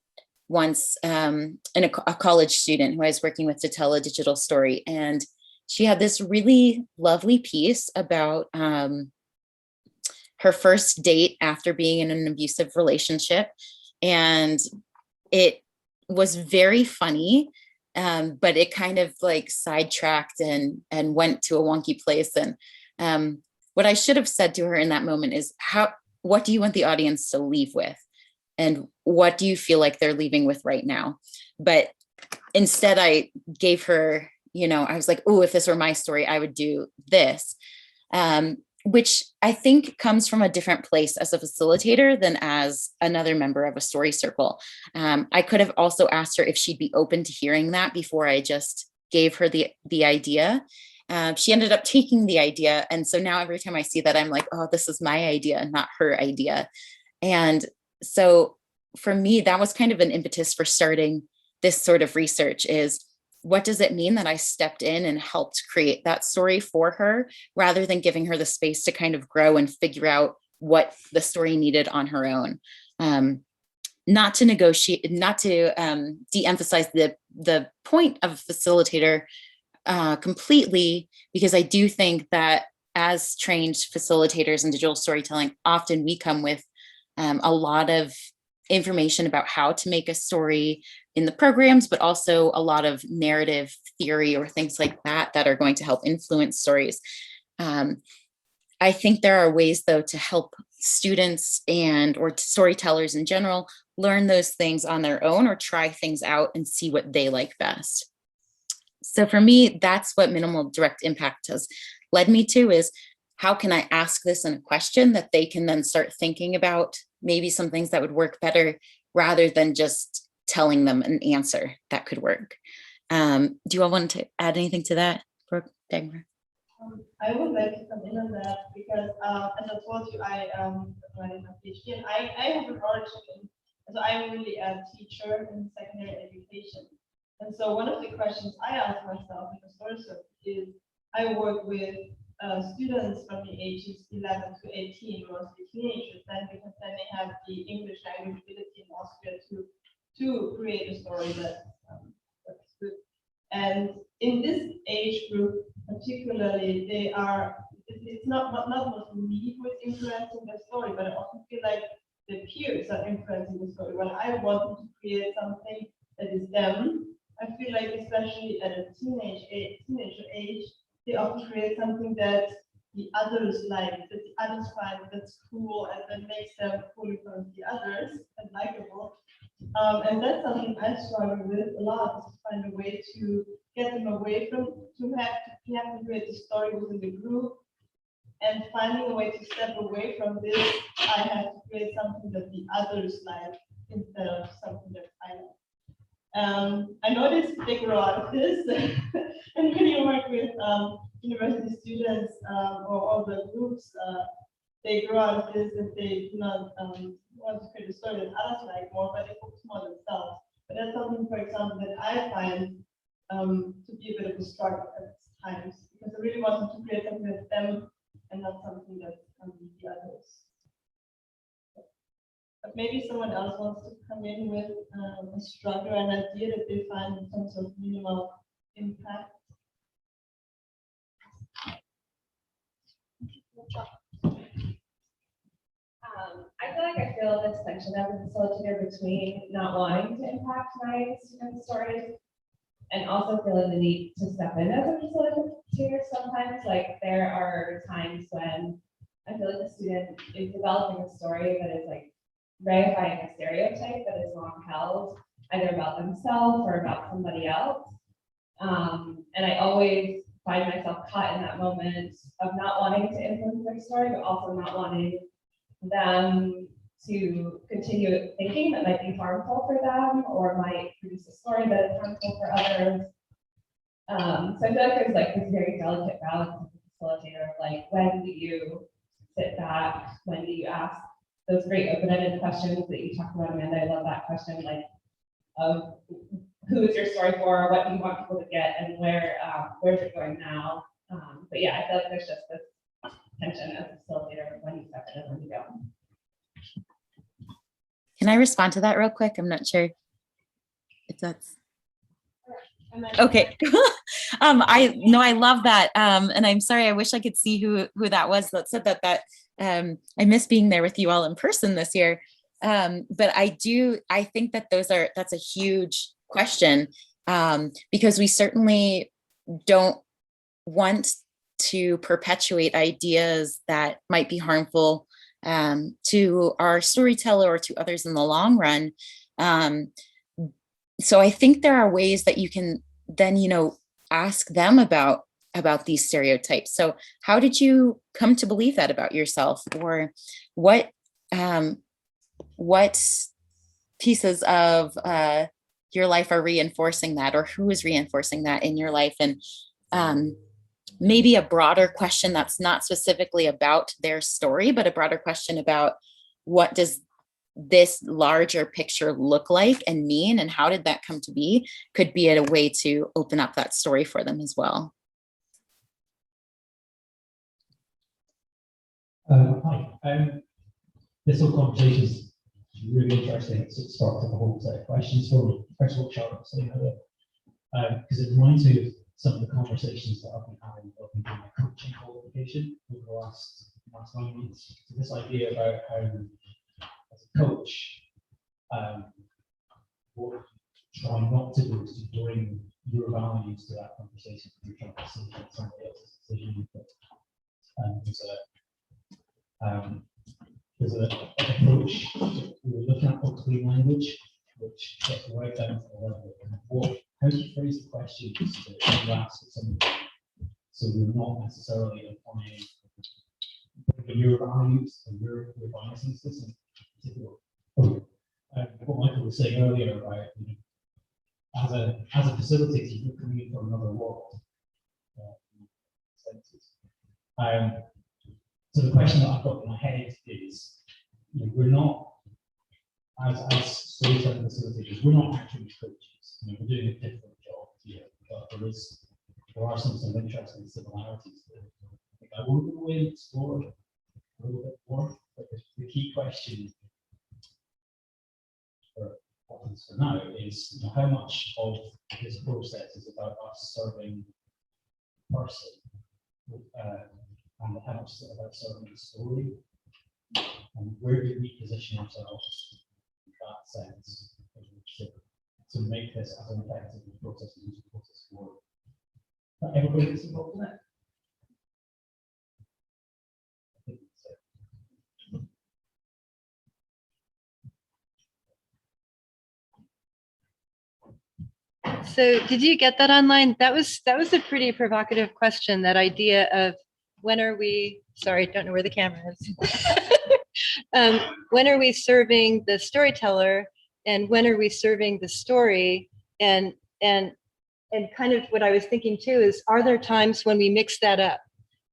Speaker 4: once, a college student who I was working with to tell a digital story. And she had this really lovely piece about her first date after being in an abusive relationship. And it was very funny, but it kind of like sidetracked and went to a wonky place. And what I should have said to her in that moment is, what do you want the audience to leave with? And what do you feel like they're leaving with right now? But instead I gave her, I was like, oh, if this were my story, I would do this, which I think comes from a different place as a facilitator than as another member of a story circle. I could have also asked her if she'd be open to hearing that before I just gave her the idea. She ended up taking the idea. And so now every time I see that, I'm like, oh, this is my idea and not her idea. And so for me, that was kind of an impetus for starting this sort of research is, what does it mean that I stepped in and helped create that story for her, rather than giving her the space to kind of grow and figure out what the story needed on her own. Not to negotiate, not to de-emphasize the point of a facilitator completely, because I do think that as trained facilitators in digital storytelling, often we come with a lot of information about how to make a story in the programs, but also a lot of narrative theory or things like that are going to help influence stories. I think there are ways, though, to help students or storytellers in general learn those things on their own or try things out and see what they like best. So for me, that's what minimal direct impact has led me to, is how can I ask this in a question that they can then start thinking about maybe some things that would work better, rather than just telling them an answer that could work. Do you all want to add anything to that, Brooke, Dagmar?
Speaker 5: I would like to come in on that because, as I told you, I my PhD, and I have an origin so I'm really a teacher in secondary education. And so one of the questions I ask myself in the story circle is, I work with students from the ages 11 to 18, mostly teenagers, then because then they have the English language ability in Austria to create a story that's good. And in this age group, particularly, it's not mostly me who is influencing the story, but I often feel like the peers are influencing the story. When I want them to create something that is them, I feel like, especially at a teenager age, they often create something that the others like, that the others find that's cool, and that makes them cool in front of the others and likable. And that's something I struggle with a lot, is to find a way to get them away from, to have to create a story within the group, and finding a way to step away from this. I have to create something that the others like instead of something that I like. I noticed they grow out of this, and when you work with university students or all the groups, they grow out of this, and they do not want to create a story that others like more, but they focus more on themselves. But that's something, for example, that I find to be a bit of a struggle at times, because I really want them to create something that's them and not something that's the others. But maybe someone else wants to come in with a struggle, an idea that they find in terms of minimal impact.
Speaker 9: I feel like I feel this tension as a facilitator between not wanting to impact my students' stories and also feeling the need to step in as a facilitator sometimes. Like, there are times when I feel like the student is developing a story that is like verifying a stereotype that is long held, either about themselves or about somebody else. And I always find myself caught in that moment of not wanting to influence their story, but also not wanting them to continue thinking that might be harmful for them or might produce a story that is harmful for others. So I feel like there's like this very delicate balance as a facilitator of like, when do you sit back? When do you ask those great open-ended questions that you talked about, Amanda? I love that question, like, of who is your story for? What do you want people to get, and where's it going now? But yeah, I feel like there's just this tension as a facilitator of when you step in and when you don't.
Speaker 4: Can I respond to that real quick? I'm not sure if that's okay. I love that. And I'm sorry, I wish I could see who that was that said that I miss being there with you all in person this year. But I think that that's a huge question, because we certainly don't want to perpetuate ideas that might be harmful to our storyteller or to others in the long run. So I think there are ways that you can then, ask them about these stereotypes. So how did you come to believe that about yourself? Or what pieces of your life are reinforcing that, or who is reinforcing that in your life? And maybe a broader question that's not specifically about their story, but a broader question about what does this larger picture look like and mean, and how did that come to be, could be a way to open up that story for them as well.
Speaker 13: Hi. This whole conversation is really interesting. It sparked up a whole set of questions for me. First of all, Charlotte, saying hello, because it reminds me of some of the conversations that I've been having in my coaching qualification over the last 9 months. So this idea about how, as a coach, what you try not to do is to bring your values to that conversation. You're trying to facilitate somebody else's decision. But there's an approach we're looking at called clean language, which gets right down to the level of how do you phrase the questions that you ask of somebody, so you're not necessarily applying your values and your biases to some particular. What Michael was saying earlier about, as a facilitator, you're coming in from another world. So the question that I've got in my head is, we're not, as storytelling facilitators, we're not actually coaches. We're doing a different job here, but there are some interesting similarities that I think I will go and explore a little bit more. But the key question for now is, how much of this process is about us serving the person, and how much is it about serving the story, and where do we position ourselves in that sense to make this as an effective process and useful process for everybody that's involved in it.
Speaker 2: So did you get that online? That was a pretty provocative question, that idea of when are we, sorry, don't know where the camera is. When are we serving the storyteller, and when are we serving the story? And kind of what I was thinking too is, are there times when we mix that up,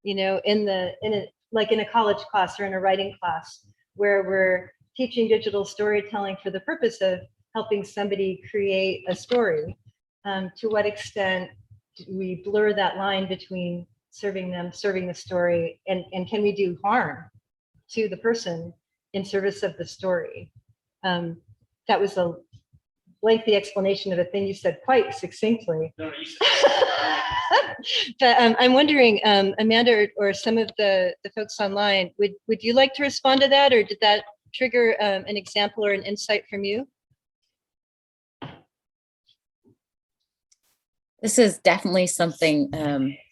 Speaker 2: like in a college class or in a writing class, where we're teaching digital storytelling for the purpose of helping somebody create a story? To what extent do we blur that line between serving the story, and can we do harm to the person in service of the story? That was a lengthy explanation of a thing you said quite succinctly. But I'm wondering, Amanda or some of the folks online, would you like to respond to that, or did that trigger an example or an insight from you?
Speaker 4: This is definitely something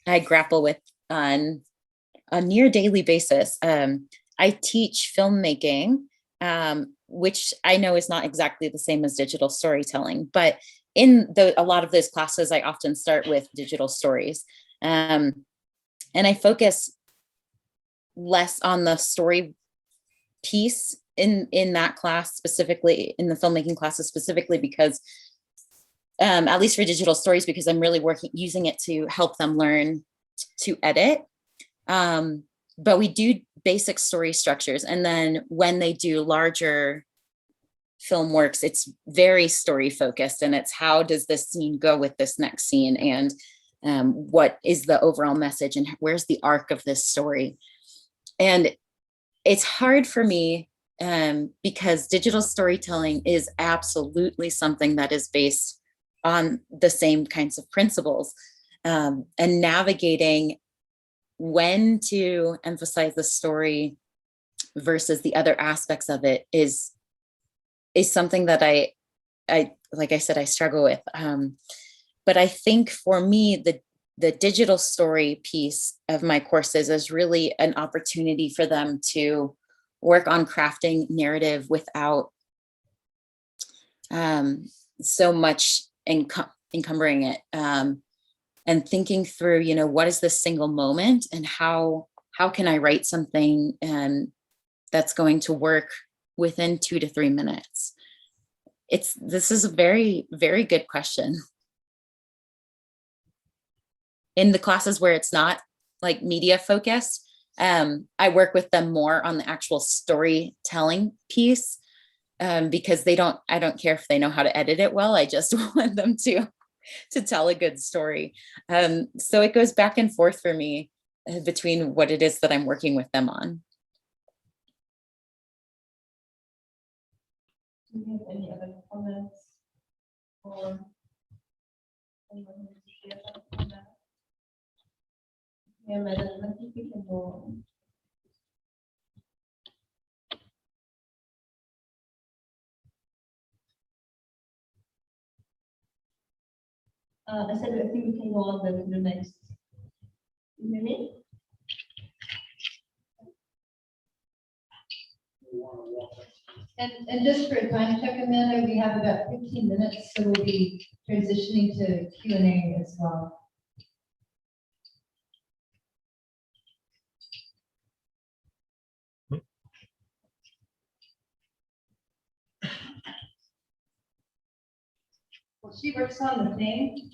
Speaker 4: I grapple with on a near daily basis. I teach filmmaking, which I know is not exactly the same as digital storytelling, but a lot of those classes, I often start with digital stories. And I focus less on the story piece in that class specifically, in the filmmaking classes specifically, because at least for digital stories, because I'm really using it to help them learn to edit. But we do basic story structures. And then when they do larger film works, it's very story focused, and it's how does this scene go with this next scene, and what is the overall message, and where's the arc of this story. And it's hard for me because digital storytelling is absolutely something that is based on the same kinds of principles, and navigating when to emphasize the story versus the other aspects of it is something that I like I said, I struggle with. But I think for me, the digital story piece of my courses is really an opportunity for them to work on crafting narrative without so much encumbering it, and thinking through, what is this single moment, and how can I write something that's going to work within 2 to 3 minutes. This is a very, very good question. In the classes where it's not like media focused, I work with them more on the actual storytelling piece, because I don't care if they know how to edit it well. I just want them to tell a good story. So it goes back and forth for me between what it is that I'm working with them on.
Speaker 5: Do you have any other comments or anyone who wants to share something on that? Yeah, madam, I think we can go on. I said I think we can go on then to the next. You hear me?
Speaker 6: And just for a time check, Amanda, we have about 15 minutes, so we'll be transitioning to Q&A as well.
Speaker 2: Well, she works on the thing.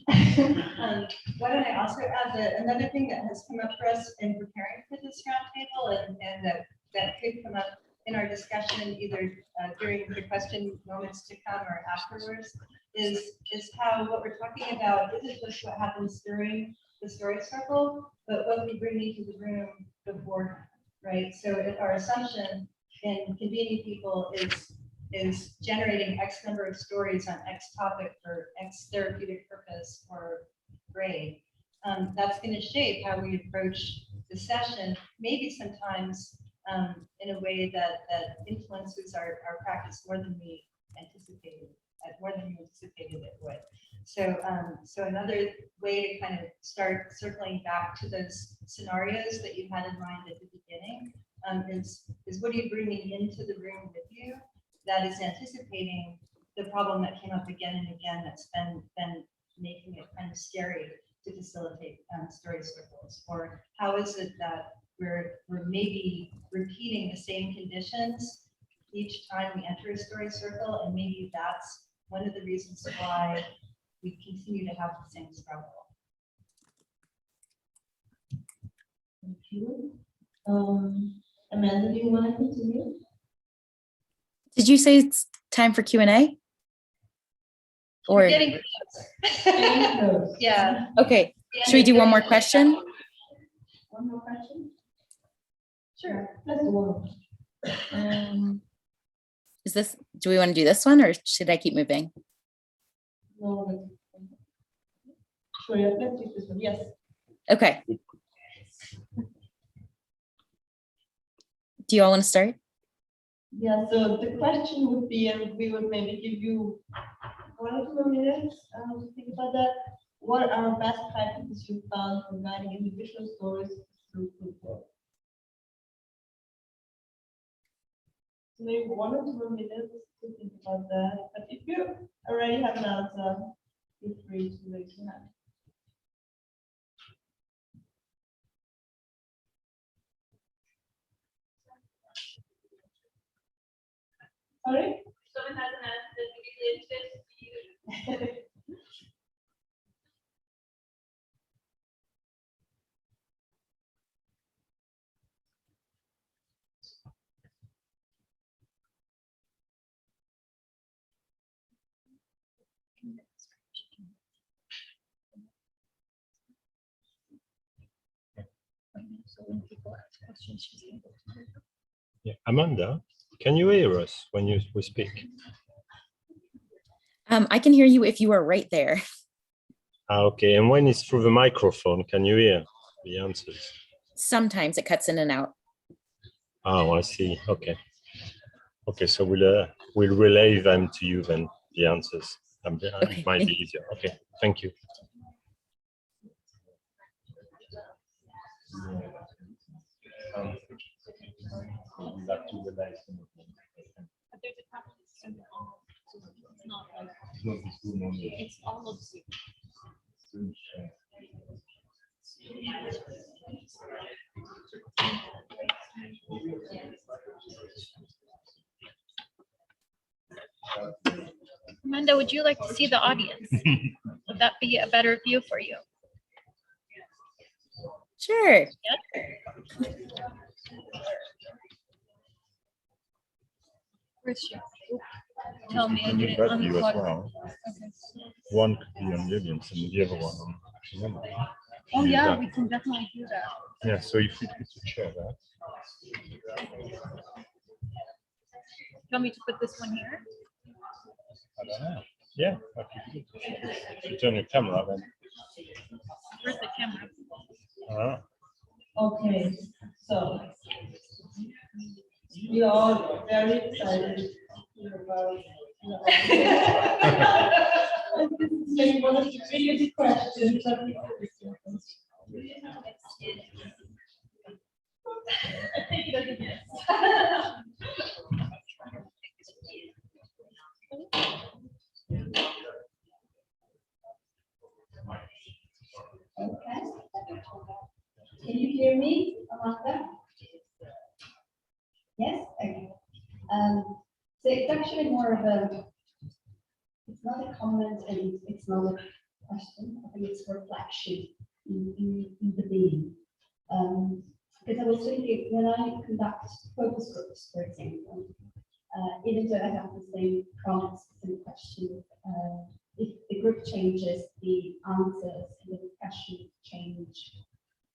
Speaker 2: Why don't I also add that another thing that has come up for us in preparing for this roundtable, and that could come up in our discussion either during the question moments to come or afterwards, is how what we're talking about isn't just what happens during the story circle, but what we bring into the room before, right? So if our assumption in convening people is generating X number of stories on X topic for X therapeutic purpose or grade, that's going to shape how we approach the session, maybe sometimes in a way that influences our practice more than we anticipated it would. So, so another way to kind of start circling back to those scenarios that you had in mind at the beginning is what are you bringing into the room with you that is anticipating the problem that came up again and again that's been making it kind of scary to facilitate story circles? Or how is it that we're maybe repeating the same conditions each time we enter a story circle, and maybe that's one of the reasons why we continue to have the same struggle.
Speaker 5: Thank you. Amanda, do you want to continue?
Speaker 4: Did you say it's time for Q&A? Or
Speaker 2: We're getting close. Yeah.
Speaker 4: okay, should we do one more question?
Speaker 5: One more question?
Speaker 2: Sure.
Speaker 5: Let's go on.
Speaker 4: Do we want to do this one, or should I keep moving?
Speaker 5: No, sure, yeah, let's take this one. Yes.
Speaker 4: Okay. Do you all want to start?
Speaker 5: Yeah, so the question would be, and we would maybe give you 1 or 2 minutes to think about that. What are best practices you found for writing individual stories through group work? So maybe 1 or 2 minutes to think about that. But if you already have an answer, feel free to raise your hand. Sorry?
Speaker 10: Someone has an answer that so when people ask questions, she's able to.
Speaker 1: Yeah, Amanda, can you hear us when we speak?
Speaker 4: I can hear you if you are right there.
Speaker 1: Okay, and when it's through the microphone, can you hear the answers?
Speaker 4: Sometimes it cuts in and out.
Speaker 1: Oh, I see. Okay. Okay, so we'll relay them to you then, the answers.
Speaker 4: Okay.
Speaker 1: It might be easier. Okay, thank you.
Speaker 10: But there's a problem. It's not like, it's almost. Amanda, would you like to see the audience? Would that be a better view for you?
Speaker 4: Sure.
Speaker 10: Yeah. Where's she? Tell me I didn't unplug.
Speaker 1: Well. Okay. One could be on Lillian's and the other one on.
Speaker 10: Oh yeah, we can definitely do that.
Speaker 1: Yeah, so if you could share that.
Speaker 10: Want me to put this one here?
Speaker 1: I don't know. Yeah, okay. If you turn your camera then.
Speaker 10: Where's the camera?
Speaker 5: Okay, so we are very excited to hear about this is maybe one of the biggest questions that we I think it is, yes.
Speaker 9: Okay. Can you hear me, Amanda? Yes? Okay. So it's actually more of a, it's not a comment and it's not a question. I think it's a reflection in the being. Because I was thinking, when I conduct focus groups, for example, even though I have the same prompts and questions, if the group changes, the answers and the questions change.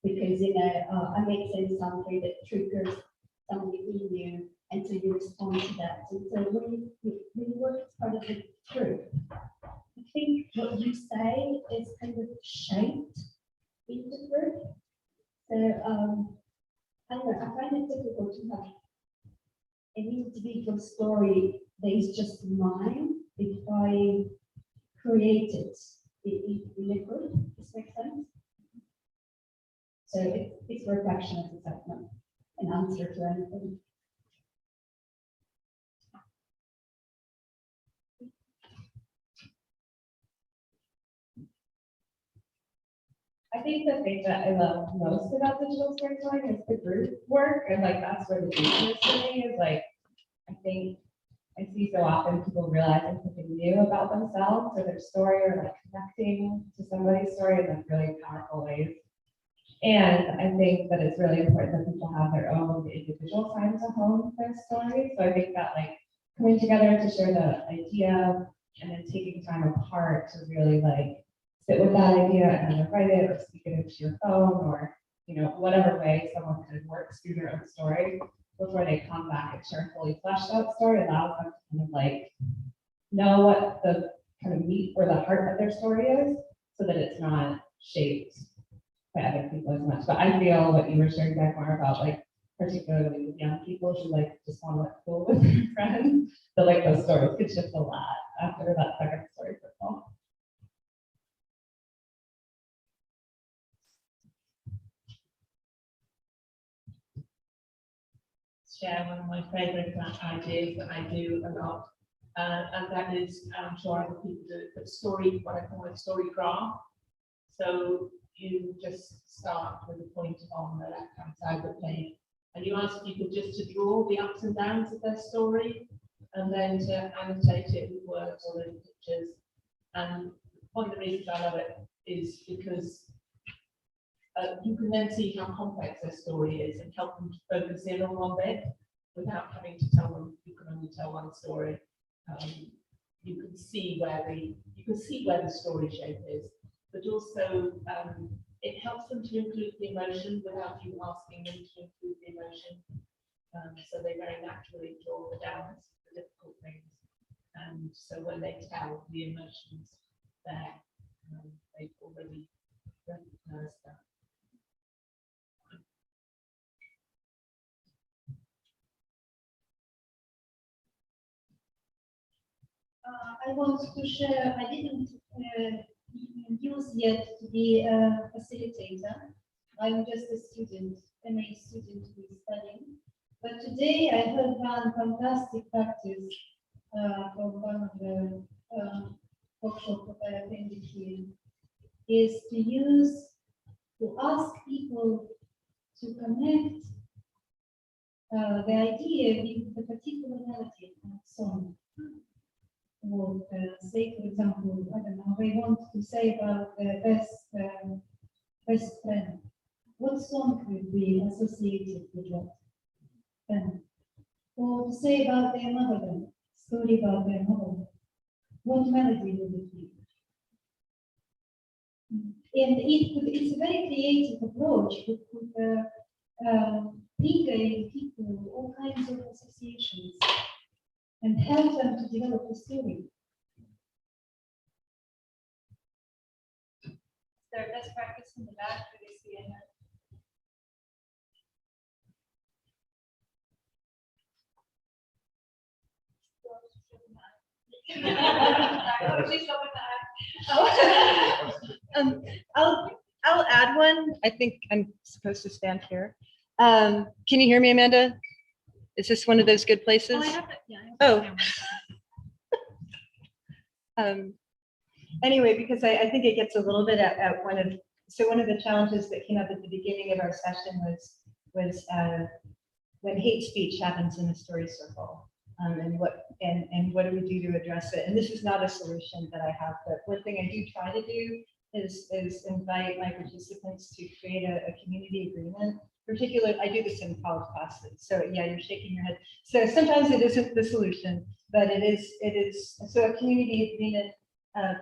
Speaker 9: Because, I may say something that triggers something in you, and so you respond to that. And so when you work as part of the group, I think what you say is kind of shaped in the group. So, I don't know, I find it difficult to have an individual story that is just mine if I create it in a group. Does that make sense? So it's a reflection of the segment, an answer to anything.
Speaker 6: I think the thing that I love most about digital storytelling is the group work, and like that's where the business for me is like, I think I see so often people realizing something new about themselves or their story, or like connecting to somebody's story in like really powerful ways. And I think that it's really important that people have their own individual time to hone their story. So I think that like coming together to share the idea and then taking time apart to really like sit with that idea and either write it or speak it into your phone, or whatever way someone kind of works through their own story before they come back and share a fully fleshed out story allows them to kind of like know what the kind of meat or the heart of their story is, so that it's not shaped by other people as much. But I feel what you were sharing, Dagmar, about like particularly with young people who like just want to let go with their friends, that like those stories could shift a lot after that second story circle.
Speaker 8: Share one of my favorite ideas that I do a lot And that is showing people the story, what I call a story graph. So you just start with a point on the left-hand side of the page, and you ask people just to draw the ups and downs of their story, and then to annotate it with words or in pictures. And one of the reasons I love it is because you can then see how complex their story is and help them to focus in on one bit without having to tell them you can only tell one story. You can see where the story shape is, but also it helps them to include the emotion without you asking them to include the emotion. So they very naturally draw the downs, the difficult things, and so when they tell the emotions there, they've already recognized that.
Speaker 9: I want to share, I didn't use yet to be a facilitator. I'm just a student, MA student who is studying. But today I heard one fantastic practice from one of the workshops that I attended here, is to ask people to connect the idea with the particular melody of the song. Or say, for example, I don't know, they want to say about the best friend. What song could be associated with that friend? Or to say about their mother, story about their mother. What melody would it be? And it's a very creative approach. It could trigger in people all kinds of associations and help them to develop a story.
Speaker 2: Is there a best practice in the back for this year?
Speaker 6: I'll add one. I think I'm supposed to stand here. Can you hear me, Amanda? Is this one of those good places?
Speaker 2: Oh, I have it. Yeah, I have it.
Speaker 6: Anyway, because I think it gets a little bit at one of the challenges that came up at the beginning of our session was when hate speech happens in a story circle, and what do we do to address it? And this is not a solution that I have, but one thing I do try to do is invite my participants to create a community agreement. Particularly, I do this in college classes. So yeah, you're shaking your head. So sometimes it isn't the solution, but it is. So a community agreement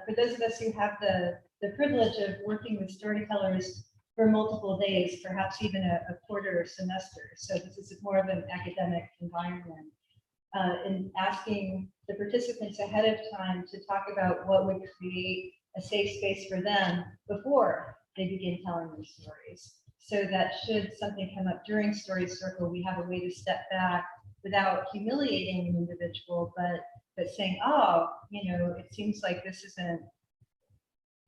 Speaker 6: for those of us who have the privilege of working with storytellers for multiple days, perhaps even a quarter semester. So this is more of an academic environment. In asking the participants ahead of time to talk about what would create a safe space for them before they begin telling their stories. So that should something come up during Story Circle, we have a way to step back without humiliating an individual, but saying, oh, it seems like this isn't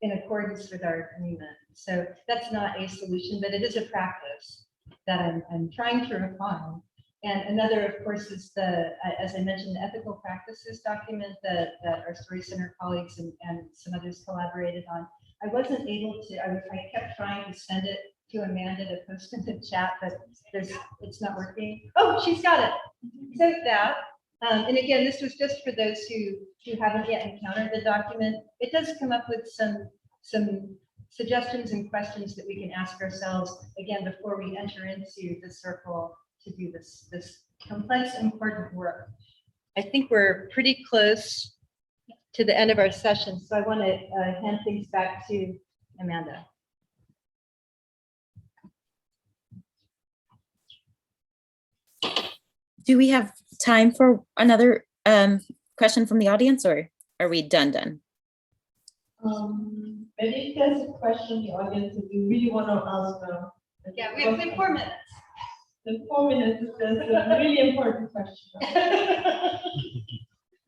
Speaker 6: in accordance with our agreement. So that's not a solution, but it is a practice that I'm trying to refine. And another, of course, is as I mentioned, the ethical practices document that our Story Center colleagues and some others collaborated on. I wasn't able to, I kept trying to send it to Amanda to post in the chat, but it's not working. Oh, she's got it. So that, and again, this was just for those who haven't yet encountered the document. It does come up with some suggestions and questions that we can ask ourselves, again, before we enter into the circle to do this complex, important work. I think we're pretty close to the end of our session, so I want to hand things back to Amanda.
Speaker 4: Do we have time for another question from the audience, or are we done?
Speaker 5: And if there's a question in the audience that you really want to ask now.
Speaker 2: Yeah, we have 4 minutes.
Speaker 5: In 4 minutes, if there's a really important question.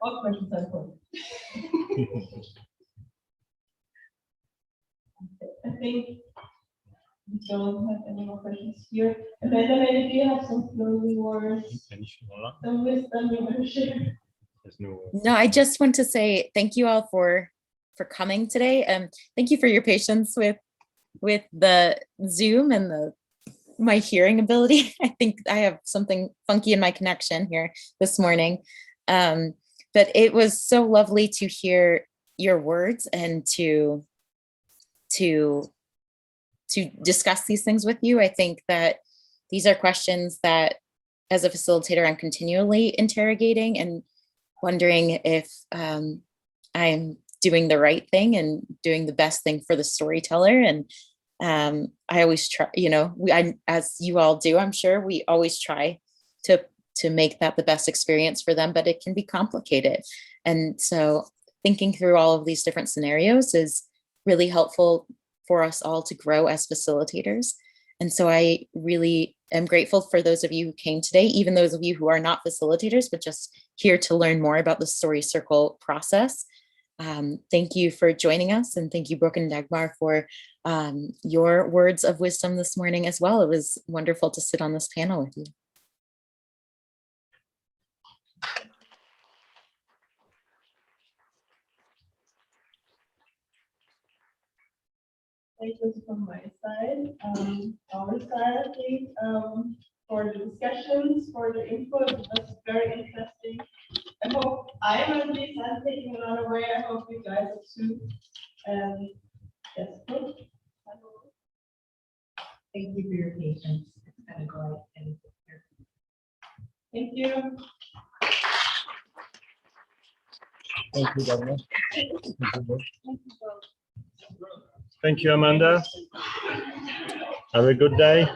Speaker 5: All questions are important. I think we don't have any more questions here. Amanda, maybe do you have some closing words? Some wisdom you want to share?
Speaker 1: There's no.
Speaker 4: No, I just want to say thank you all for coming today. Thank you for your patience with the Zoom and my hearing ability. I think I have something funky in my connection here this morning. But it was so lovely to hear your words and to discuss these things with you. I think that these are questions that as a facilitator, I'm continually interrogating and wondering if I'm doing the right thing and doing the best thing for the storyteller. And I always try, as you all do, I'm sure we always try to make that the best experience for them, but it can be complicated. And so thinking through all of these different scenarios is really helpful for us all to grow as facilitators. And so I really am grateful for those of you who came today, even those of you who are not facilitators, but just here to learn more about the Story Circle process. Thank you for joining us, and thank you, Brooke and Dagmar, for your words of wisdom this morning as well. It was wonderful to sit on this panel with you.
Speaker 5: Thank you from my side, our side, I think, for the discussions, for the input. It was very interesting. I hope I am at least taking a lot away. I hope you guys are too. Yes, Brooke.
Speaker 9: Thank you for your patience. It's kind of like, and
Speaker 5: Thank you.
Speaker 1: Thank you, Dagmar. Thank you, Amanda. Have a good day.